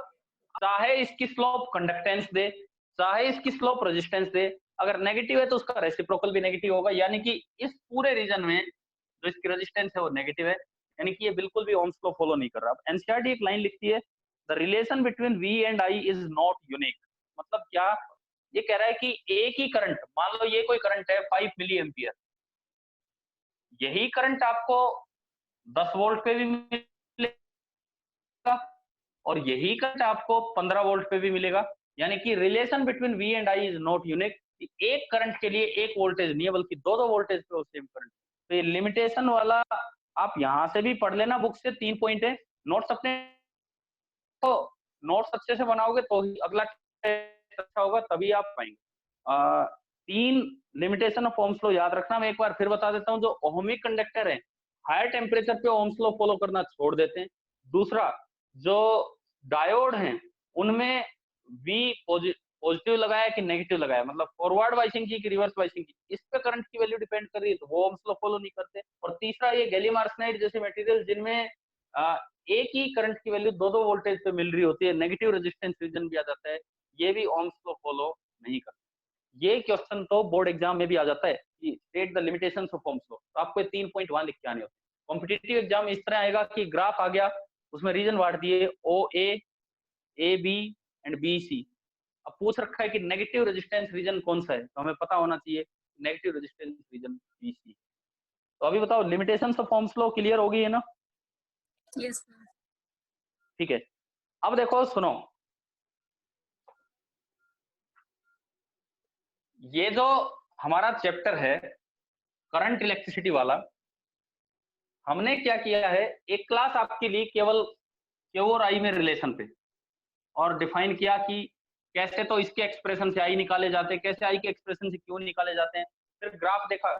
चाहे इसकी स्लोप कंडक्टेंस दे, चाहे इसकी स्लोप रेजिस्टेंस दे, अगर नेगेटिव है तो उसका रेसिप्रोकल भी नेगेटिव होगा, यानी कि इस पूरे रीजन में जो इसकी रेजिस्टेंस है वो नेगेटिव है, यानी कि ये बिल्कुल भी ओम्स लॉ फॉलो नहीं कर रहा। अब एनसीईआरटी एक लाइन लिखती है, the relation between V and I is not unique. मतलब क्या ये कह रहा है कि एक ही करंट, मान लो ये कोई करंट है 5 मिली एम्पियर, यही करंट आपको 10 वोल्ट पे भी मिलेगा और यही करंट आपको 15 वोल्ट पे भी मिलेगा। यानी कि relation between V and I is not unique. एक करंट के लिए एक वोल्टेज नहीं है, बल्कि दो वोल्टेज पे वो सेम करंट। तो ये लिमिटेशन वाला आप यहां से भी पढ़ लेना, बुक से 3 पॉइंट है। नोट्स अपने तो नोट्स अच्छे से बनाओगे तो ही अगला टेस्ट अच्छा होगा, तभी आप पाएंगे। 3 लिमिटेशन ऑफ ओम्स लॉ याद रखना। मैं एक बार फिर बता देता हूँ, जो ओहमिक कंडक्टर है हायर टेम्परेचर पे ओम्स लॉ फॉलो करना छोड़ देते हैं। दूसरा, जो डायोड हैं उनमें V पॉजिटिव लगाया कि नेगेटिव लगाया, मतलब फॉरवर्ड वाइसिंग की कि रिवर्स वाइसिंग की, इस पे करंट की वैल्यू डिपेंड कर रही है, तो वो ओम्स लॉ फॉलो नहीं करते। और तीसरा, ये गैलियम आर्सेनाइड जैसे मटेरियल जिनमें एक ही करंट की वैल्यू दो वोल्टेज पे मिल रही होती है, नेगेटिव रेजिस्टेंस रीजन भी आ जाता है, ये भी ओम्स लॉ फॉलो नहीं करते। ये क्वेश्चन तो बोर्ड एग्जाम में भी आ जाता है कि state the limitations of Ohm's law, तो आपको 3 पॉइंट वहां लिख के आने होते हैं। कॉम्पिटिटिव एग्जाम इस तरह आएगा कि ग्राफ आ गया, उसमें रीजन बांट दिए A B and B C. अब पूछ रखा है कि नेगेटिव रेजिस्टेंस रीजन कौन सा है, तो हमें पता होना चाहिए negative resistance region B C. तो अभी बताओ, limitations of Ohm's law clear हो गई है ना? यस। ठीक है। अब देखो, सुनो, ये जो हमारा चैप्टर है करंट इलेक्ट्रिसिटी वाला, हमने क्या किया है, एक क्लास आपके लिए केवल Q और I में रिलेशन पे, और डिफाइन किया कि कैसे तो इसके एक्सप्रेशन से I निकाले जाते हैं, कैसे I के एक्सप्रेशन से Q निकाले जाते हैं। फिर ग्राफ देखा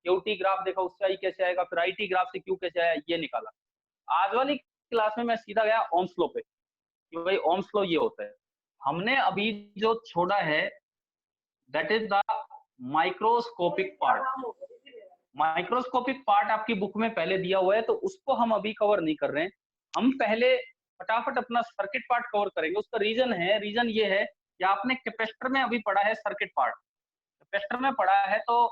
क्यूटी ग्राफ देखा उससे आई कैसे आएगा, फिर आईटी ग्राफ से क्यू कैसे आया, ये निकाला। आज वाली क्लास में मैं सीधा गया ओम्स लॉ पे कि भाई ओम्स लॉ ये होता है। हमने अभी जो छोड़ा है that is the microscopic part. Microscopic part आपकी बुक में पहले दिया हुआ है, तो उसको हम अभी कवर नहीं कर रहे हैं। हम पहले फटाफट अपना सर्किट पार्ट कवर करेंगे। उसका रीजन ये है कि आपने कैपेसिटर में अभी पढ़ा है सर्किट पार्ट, कैपेसिटर में पढ़ा है, तो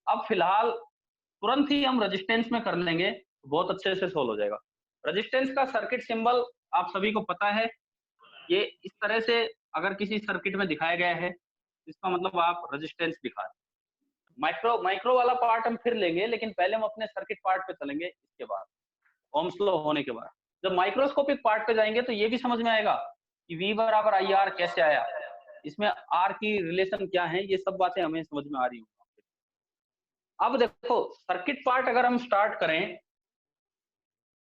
अब फिलहाल तुरंत ही हम रेजिस्टेंस में कर लेंगे, बहुत अच्छे से सोल्व हो जाएगा। रेजिस्टेंस का सर्किट सिंबल आप सभी को पता है, ये इस तरह से अगर किसी सर्किट में दिखाया गया है, इसका मतलब आप रेजिस्टेंस दिखा रहे हैं। माइक्रो वाला पार्ट हम फिर लेंगे, लेकिन पहले हम अपने सर्किट पार्ट पे चलेंगे इसके बाद, ओम्स लॉ होने के बाद। जब माइक्रोस्कोपिक पार्ट पे जाएंगे तो ये भी समझ में आएगा कि V बराबर IR कैसे आया, इसमें R की रिलेशन क्या है, ये सब बातें हमें समझ में आ रही होंगी। अब देखो सर्किट पार्ट अगर हम स्टार्ट करें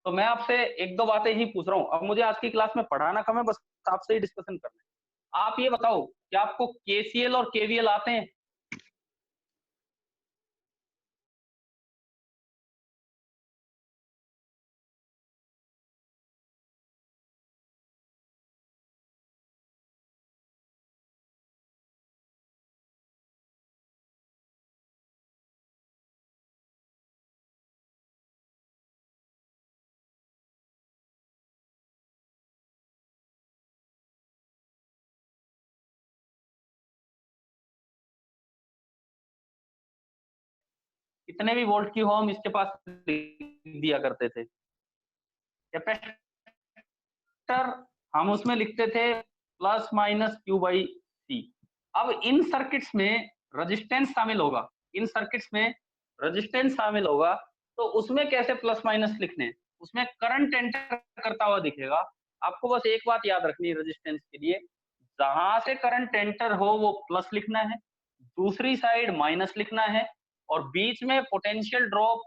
तो मैं आपसे एक दो बातें ही पूछ रहा हूं। अब मुझे आज की क्लास में पढ़ाना कम है, बस आपसे ही डिस्कशन करना है। आप ये बताओ कि आपको KCL और KVL आते हैं? कितने भी वोल्ट की हो हम इसके पास दिया करते थे। कैपेसिटर हम उसमें लिखते थे प्लस माइनस Q/C। अब इन सर्किट्स में रेजिस्टेंस शामिल होगा, इन सर्किट्स में रेजिस्टेंस शामिल होगा, तो उसमें कैसे प्लस माइनस लिखने हैं? उसमें करंट एंटर करता हुआ दिखेगा। आपको बस एक बात याद रखनी है रेजिस्टेंस के लिए, जहां से करंट एंटर हो वो प्लस लिखना है, दूसरी साइड माइनस लिखना है, और बीच में पोटेंशियल ड्रॉप,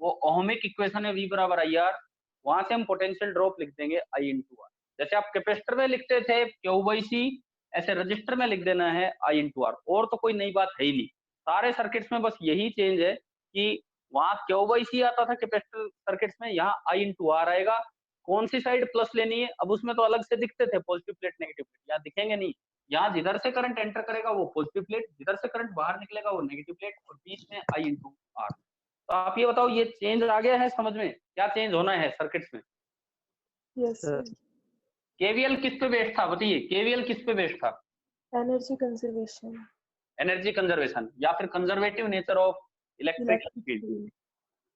वो ओहमिक इक्वेशन है V बराबर IR, वहां से हम पोटेंशियल ड्रॉप लिख देंगे I इंटू आर। जैसे आप कैपेसिटर में लिखते थे Q/C, ऐसे रजिस्टर में लिख देना है I इंटू आर। और तो कोई नई बात है ही नहीं, सारे सर्किट्स में बस यही चेंज है कि वहां Q/C आता था कैपेसिटर सर्किट्स में, यहाँ I इंटू आर आएगा। कौन सी साइड प्लस लेनी है, अब उसमें तो अलग से दिखते थे पॉजिटिव प्लेट नेगेटिव प्लेट, यहाँ दिखेंगे नहीं। यहाँ जिधर से करंट एंटर करेगा वो पॉजिटिव प्लेट, जिधर से करंट बाहर निकलेगा वो नेगेटिव प्लेट, और बीच में I इंटू आर। तो आप ये बताओ ये चेंज आ गया है समझ में, क्या चेंज होना है सर्किट्स में? Yes, sir. केवीएल किस पे बेस्ड था बताइए, केवीएल किस पे बेस्ड था? Energy conservation. एनर्जी कंजर्वेशन या फिर conservative nature of electric Electric field. field.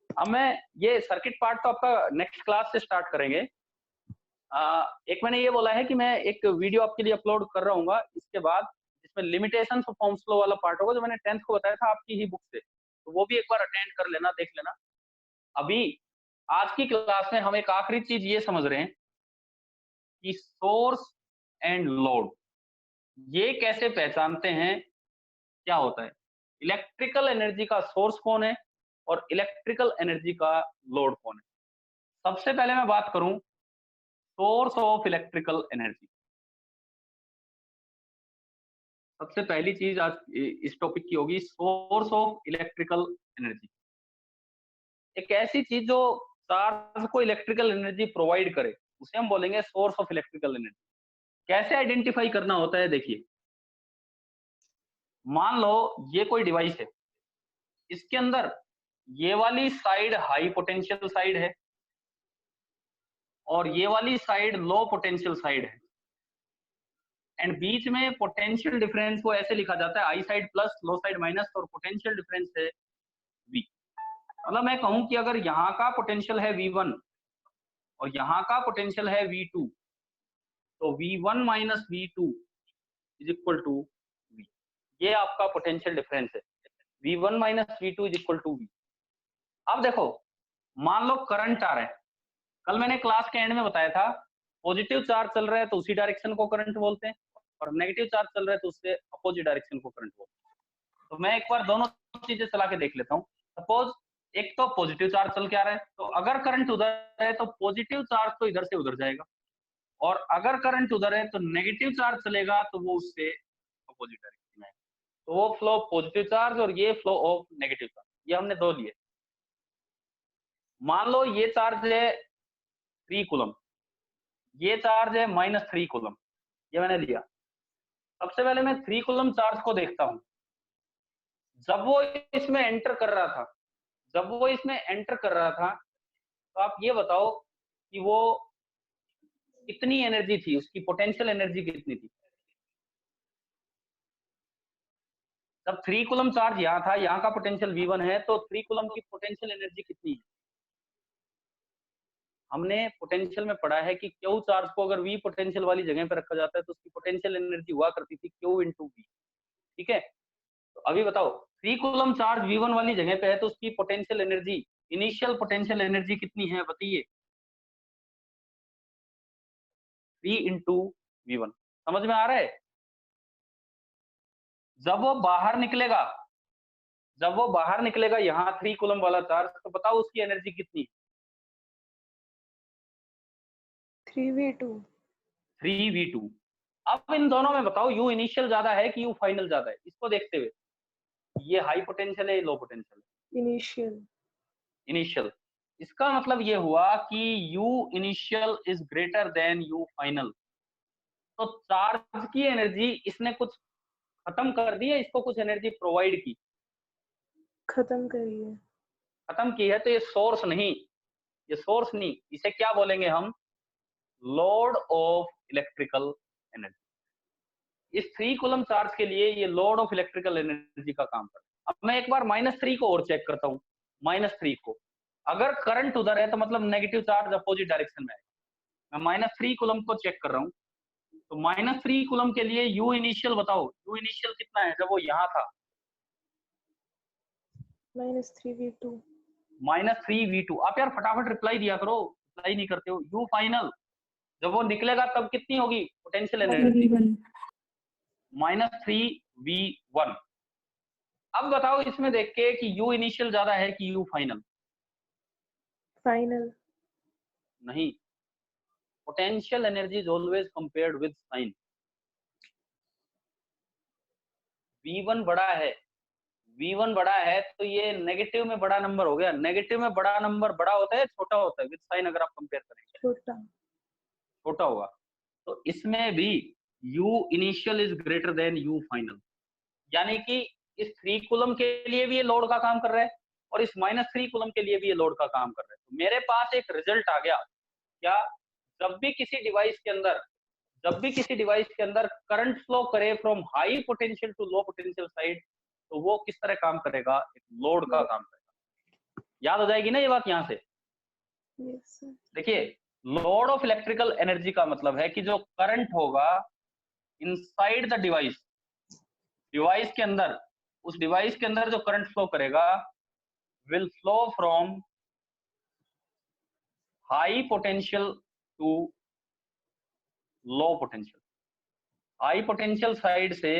अब मैं ये सर्किट पार्ट तो आपका नेक्स्ट क्लास से स्टार्ट करेंगे। एक मैंने ये बोला है कि मैं एक वीडियो आपके लिए अपलोड कर रहा हूँ इसके बाद, जिसमें लिमिटेशंस ऑफ ओम्स लॉ वाला पार्ट होगा, जो मैंने 10th को बताया था आपकी ही बुक से, तो वो भी एक बार अटेंड कर लेना, देख लेना। अभी आज की क्लास में हम एक आखिरी चीज ये समझ रहे हैं कि सोर्स एंड लोड ये कैसे पहचानते हैं, क्या होता है, इलेक्ट्रिकल एनर्जी का सोर्स कौन है और इलेक्ट्रिकल एनर्जी का लोड कौन है। सबसे पहले मैं बात करूं सोर्स ऑफ इलेक्ट्रिकल एनर्जी। सबसे पहली चीज आज इस टॉपिक की होगी सोर्स ऑफ इलेक्ट्रिकल एनर्जी। एक ऐसी चीज जो चार्ज को इलेक्ट्रिकल एनर्जी प्रोवाइड करे, उसे हम बोलेंगे सोर्स ऑफ इलेक्ट्रिकल एनर्जी। कैसे आइडेंटिफाई करना होता है, देखिए मान लो ये कोई डिवाइस है, इसके अंदर ये वाली साइड हाई पोटेंशियल साइड है और ये वाली साइड लो पोटेंशियल साइड है, एंड बीच में पोटेंशियल डिफरेंस को ऐसे लिखा जाता है आई side plus low side minus, और पोटेंशियल डिफरेंस है V। मतलब मैं कहूं कि अगर यहाँ का पोटेंशियल है V1 और यहाँ का पोटेंशियल है V2, तो V1 minus V2 is equal to V। ये आपका पोटेंशियल डिफरेंस है, V1 minus V2 is equal to V। अब देखो मान लो करंट आ रहा है, कल मैंने क्लास के एंड में बताया था पॉजिटिव चार्ज चल रहा है तो उसी डायरेक्शन को करंट बोलते हैं, और नेगेटिव चार्ज चल रहा है तो उससे अपोजिट डायरेक्शन को करंट बोलते हैं। तो मैं एक बार दोनों चीजें चला के देख लेता हूँ। सपोज एक तो पॉजिटिव चार्ज चल के आ रहा है, तो अगर करंट उधर है तो पॉजिटिव चार्ज तो इधर से उधर जाएगा, और अगर करंट उधर है तो नेगेटिव चार्ज चलेगा तो वो उससे अपोजिट डायरेक्शन में है। तो वो फ्लो ऑफ पॉजिटिव चार्ज और ये फ्लो ऑफ नेगेटिव चार्ज। ये हमने 2 लिए। मान लो ये चार्ज है 3 कूलम, ये चार्ज है -3 कूलम, ये मैंने लिया। सबसे पहले मैं 3 कूलम चार्ज को देखता हूं। जब वो इसमें एंटर कर रहा था, तो आप ये बताओ कि वो कितनी एनर्जी थी, उसकी पोटेंशियल एनर्जी कितनी थी। जब 3 कूलम चार्ज यहाँ था, यहाँ का पोटेंशियल V1 है, तो 3 कूलम की पोटेंशियल एनर्जी कितनी है। हमने पोटेंशियल में पढ़ा है कि Q चार्ज को अगर V पोटेंशियल वाली जगह पे रखा जाता है तो उसकी पोटेंशियल एनर्जी हुआ करती थी Q × V। ठीक है, तो अभी बताओ 3 कूलम चार्ज V1 वाली जगह पे है तो उसकी potential energy, initial potential energy कितनी है बताइए। 3 × V1। समझ में आ रहा है। जब वो बाहर निकलेगा यहाँ 3 कूलम वाला चार्ज, तो बताओ उसकी एनर्जी कितनी है। 3v2। 3v2। अब इन दोनों में बताओ U इनिशियल ज्यादा है कि U फाइनल ज्यादा है। इसको देखते हुए, ये हाई पोटेंशियल है, लो पोटेंशियल है। इनिशियल। इसका मतलब ये हुआ कि U initial is greater then U final. तो चार्ज की एनर्जी इसने कुछ खत्म कर दी है, इसको कुछ एनर्जी प्रोवाइड की, खत्म करिए। खत्म की है। तो ये सोर्स नहीं, इसे क्या बोलेंगे हम, लोड ऑफ इलेक्ट्रिकल एनर्जी। इस 3 कूलम चार्ज के लिए ये लोड ऑफ इलेक्ट्रिकल एनर्जी का काम करता है। अब मैं एक बार -3 को और चेक करता हूँ। -3 को, अगर करंट उधर है तो मतलब नेगेटिव चार्ज अपोजिट डायरेक्शन में आएगा। मैं -3 कूलम को चेक कर रहा हूँ, तो -3 कूलम के लिए U इनिशियल बताओ, U इनिशियल कितना है जब वो यहाँ था। -3v2। -3v2। आप यार फटाफट रिप्लाई दिया करो, रिप्लाई नहीं करते हो। U फाइनल जब वो निकलेगा तब कितनी होगी पोटेंशियल एनर्जी, -3v1। अब बताओ इसमें देख के कि U इनिशियल ज्यादा है कि U फाइनल। फाइनल। नहीं, potential energy is always compared with sign. V1 बड़ा है तो ये नेगेटिव में बड़ा नंबर हो गया। नेगेटिव में बड़ा नंबर बड़ा होता है, छोटा होता है विद साइन। अगर आप कंपेयर करेंगे छोटा होगा। तो इसमें भी U initial is greater then U final, यानी कि इस 3 कूलम के लिए भी ये लोड का काम कर रहा है और इस -3 कूलम के लिए भी ये लोड का काम कर रहा है। तो मेरे पास एक रिजल्ट आ गया क्या, जब भी किसी डिवाइस के अंदर करंट फ्लो करे from high potential to low potential side, तो वो किस तरह काम करेगा, एक लोड का काम करेगा। याद हो जाएगी ना ये बात यहाँ से। देखिए, लोड ऑफ इलेक्ट्रिकल एनर्जी का मतलब है कि जो करंट होगा इनसाइड द डिवाइस के अंदर, उस डिवाइस के अंदर जो करंट फ्लो करेगा will flow from high potential to low potential. High potential side से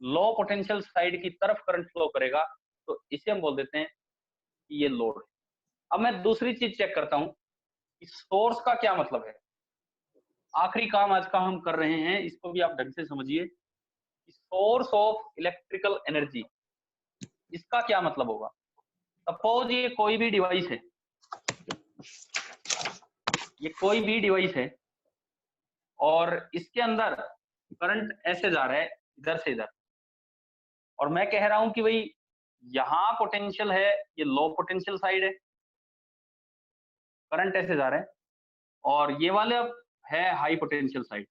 लो पोटेंशियल साइड की तरफ करंट फ्लो करेगा, तो इसे हम बोल देते हैं कि ये लोड है। अब मैं दूसरी चीज चेक करता हूं कि सोर्स का क्या मतलब है। आखिरी काम आज का हम कर रहे हैं, इसको भी आप ढंग से समझिए। सोर्स ऑफ इलेक्ट्रिकल एनर्जी, इसका क्या मतलब होगा। सपोज ये कोई भी डिवाइस है, और इसके अंदर करंट ऐसे जा रहा है इधर से इधर, और मैं कह रहा हूं कि भाई यहां पोटेंशियल है, ये लो पोटेंशियल साइड है, करंट ऐसे जा रहा है, और ये वाले है हाई पोटेंशियल साइड।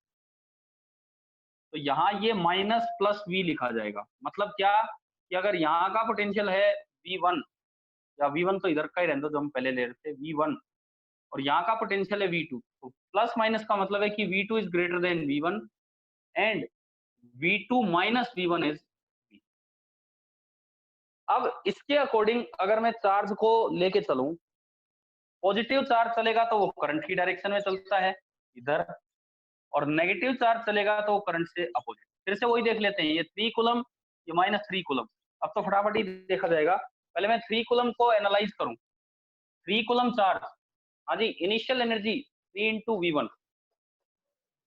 तो यहाँ ये -+V लिखा जाएगा। मतलब क्या कि अगर यहाँ का पोटेंशियल है V1, या V1 तो इधर का ही रहने दो जो हम पहले ले रहे थे V1, और यहाँ का पोटेंशियल है V2, तो प्लस माइनस का मतलब है कि V2 is greater then V1 and V2 - V1 is V। अब इसके अकॉर्डिंग अगर मैं चार्ज को लेके चलूं, पॉजिटिव चार्ज चलेगा तो वो करंट की डायरेक्शन में चलता है इधर, और नेगेटिव चार्ज चलेगा तो वो करंट से अपोजिट। फिर से वही देख लेते हैं, ये 3 कूलम, ये -3 कूलम। अब तो फटाफट ही देखा जाएगा। पहले मैं 3 कूलम को एनालाइज करूं। 3 कूलम चार्ज, हाँ जी, initial energy 3 × V1,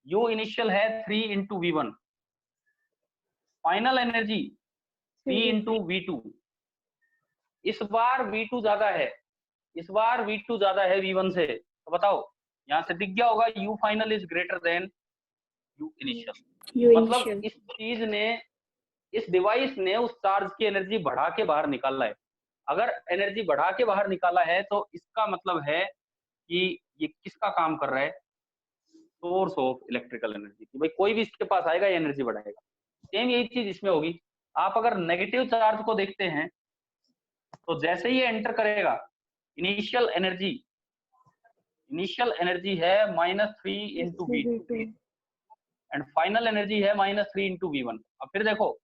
U initial है 3 × V1, फाइनल एनर्जी 3 × V2, इस बार V2 ज्यादा है, इस बार V2 ज्यादा है V1 से, तो बताओ यहाँ से दिख गया होगा U final is greater then U initial. You मतलब इनिशियल। इस चीज ने, इस डिवाइस ने उस चार्ज की एनर्जी बढ़ा के बाहर निकाला है। अगर एनर्जी बढ़ा के बाहर निकाला है तो इसका मतलब है कि ये किसका काम कर रहा है, सोर्स ऑफ इलेक्ट्रिकल एनर्जी की। भाई कोई भी इसके पास आएगा ये एनर्जी बढ़ाएगा। सेम यही चीज इसमें होगी। आप अगर नेगेटिव चार्ज को देखते हैं तो जैसे ही एंटर करेगा, इनिशियल एनर्जी है -3 into V2 and final energy है -3 इंटू V1। अब फिर देखो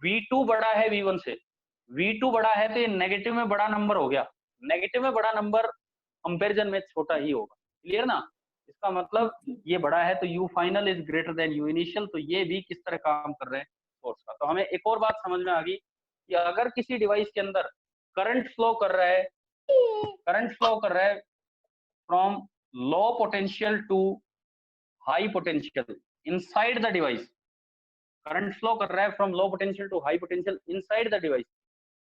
V2 बड़ा है V1 से, V2 बड़ा है तो ये नेगेटिव में बड़ा नंबर हो गया, नेगेटिव में बड़ा नंबर कंपैरिजन में छोटा ही होगा। क्लियर ना? इसका मतलब ये बड़ा है तो U final is greater then U initial, तो ये भी किस तरह काम कर रहे हैं, सोर्स का। तो हमें एक और बात समझ में आ गई कि अगर किसी डिवाइस के अंदर करंट फ्लो कर रहा है from low potential to high potential inside the device, current flow कर रहा है from low potential to high potential inside the device,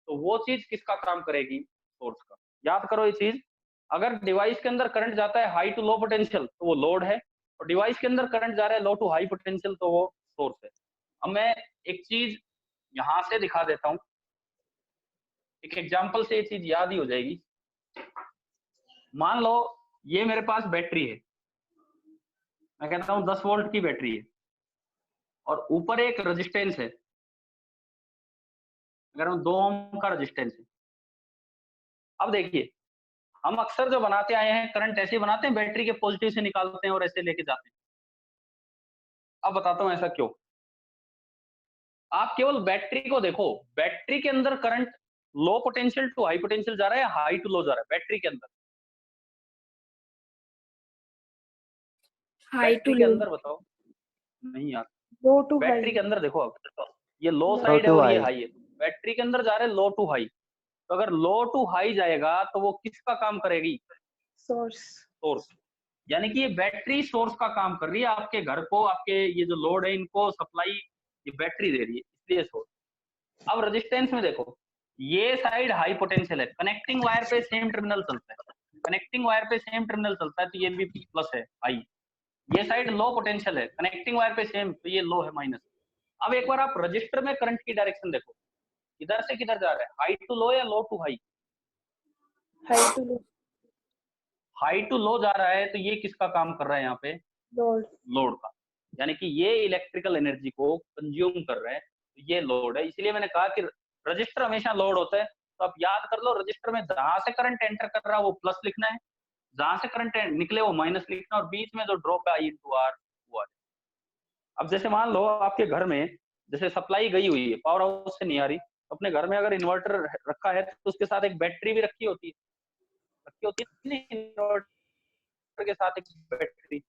तो वो चीज किसका काम करेगी, सोर्स का। याद करो ये चीज, अगर डिवाइस के अंदर करंट जाता है हाई टू लो पोटेंशियल तो वो लोड है, और डिवाइस के अंदर करंट जा रहा है लो टू हाई पोटेंशियल तो वो सोर्स है। अब मैं एक चीज यहां से दिखा देता हूं, एक एग्जांपल से ये चीज याद ही हो जाएगी। मान लो ये मेरे पास बैटरी है, मैं कहता हूं 10 वोल्ट की बैटरी है, और ऊपर एक रेजिस्टेंस है, अगर हम 2 ओम का रेजिस्टेंस है। अब देखिए हम अक्सर जो बनाते आए हैं करंट ऐसे बनाते हैं, बैटरी के पॉजिटिव से निकालते हैं और ऐसे लेके जाते हैं। अब बताता हूं ऐसा क्यों। आप केवल बैटरी को देखो, बैटरी के अंदर current low potential to high potential जा रहा है, हाई टू लो जा रहा है बैटरी के अंदर, हाई टू बैटरी के लो। अंदर बताओ। नहीं यार, लो टू हाई। बैटरी के अंदर देखो, अब ये लो लो साइड है to और ये high। हाई है, बैटरी के अंदर जा रहे हैं लो टू हाई। तो अगर लो टू हाई जाएगा तो वो किसका काम करेगी, सोर्स। सोर्स। यानी कि ये बैटरी सोर्स का काम कर रही है, आपके घर को, आपके ये जो लोड है इनको सप्लाई ये बैटरी दे रही है, इसलिए सोर्स। अब रेजिस्टेंस में देखो, ये साइड हाई पोटेंशियल है, कनेक्टिंग वायर पे सेम टर्मिनल चलता है, कनेक्टिंग वायर पे सेम टर्मिनल चलता है तो ये भी प्लस है हाई। ये साइड लो पोटेंशियल है, कनेक्टिंग वायर पे सेम, तो ये लो है माइनस। अब एक बार आप रजिस्टर में करंट की डायरेक्शन देखो, इधर से किधर जा रहा है, हाई टू लो या low to high, high to low. High to low जा रहा है तो ये किसका काम कर रहा है यहाँ पे, लोड। लोड का। यानी कि ये इलेक्ट्रिकल एनर्जी को कंज्यूम कर रहा है, तो ये लोड है। इसलिए मैंने कहा कि रजिस्टर हमेशा लोड होता है। तो आप याद कर लो, रजिस्टर में जहां से करंट एंटर कर रहा है वो प्लस लिखना है, जहां से करंट निकले वो माइनस लिखना है, और बीच में जो ड्रॉप है I into R वो है। अब जैसे मान लो आपके घर में जैसे सप्लाई गई हुई है, पावर हाउस से नहीं आ रही, तो अपने घर में अगर इन्वर्टर रखा है तो उसके साथ एक बैटरी भी रखी होती है इन्वर्टर के साथ एक बैटरी,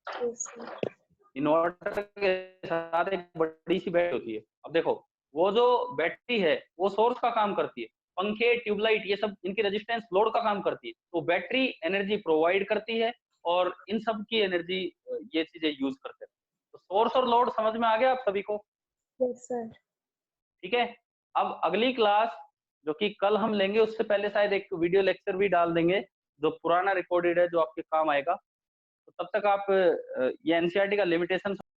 यस सर। इन्वर्टर के साथ एक बड़ी सी बैटरी होती है। अब देखो वो जो बैटरी है वो सोर्स का काम करती है, पंखे ट्यूबलाइट ये सब इनकी रेजिस्टेंस लोड का काम करती है, तो बैटरी एनर्जी प्रोवाइड करती है और इन सब की एनर्जी ये चीजें यूज करते हैं। तो सोर्स और लोड समझ में आ गया आप सभी को? Yes sir. ठीक है। अब अगली क्लास जो कि कल हम लेंगे, उससे पहले शायद एक वीडियो लेक्चर भी डाल देंगे जो पुराना रिकॉर्डेड है, जो आपके काम आएगा। तो तब तक आप ये एनसीईआरटी का लिमिटेशन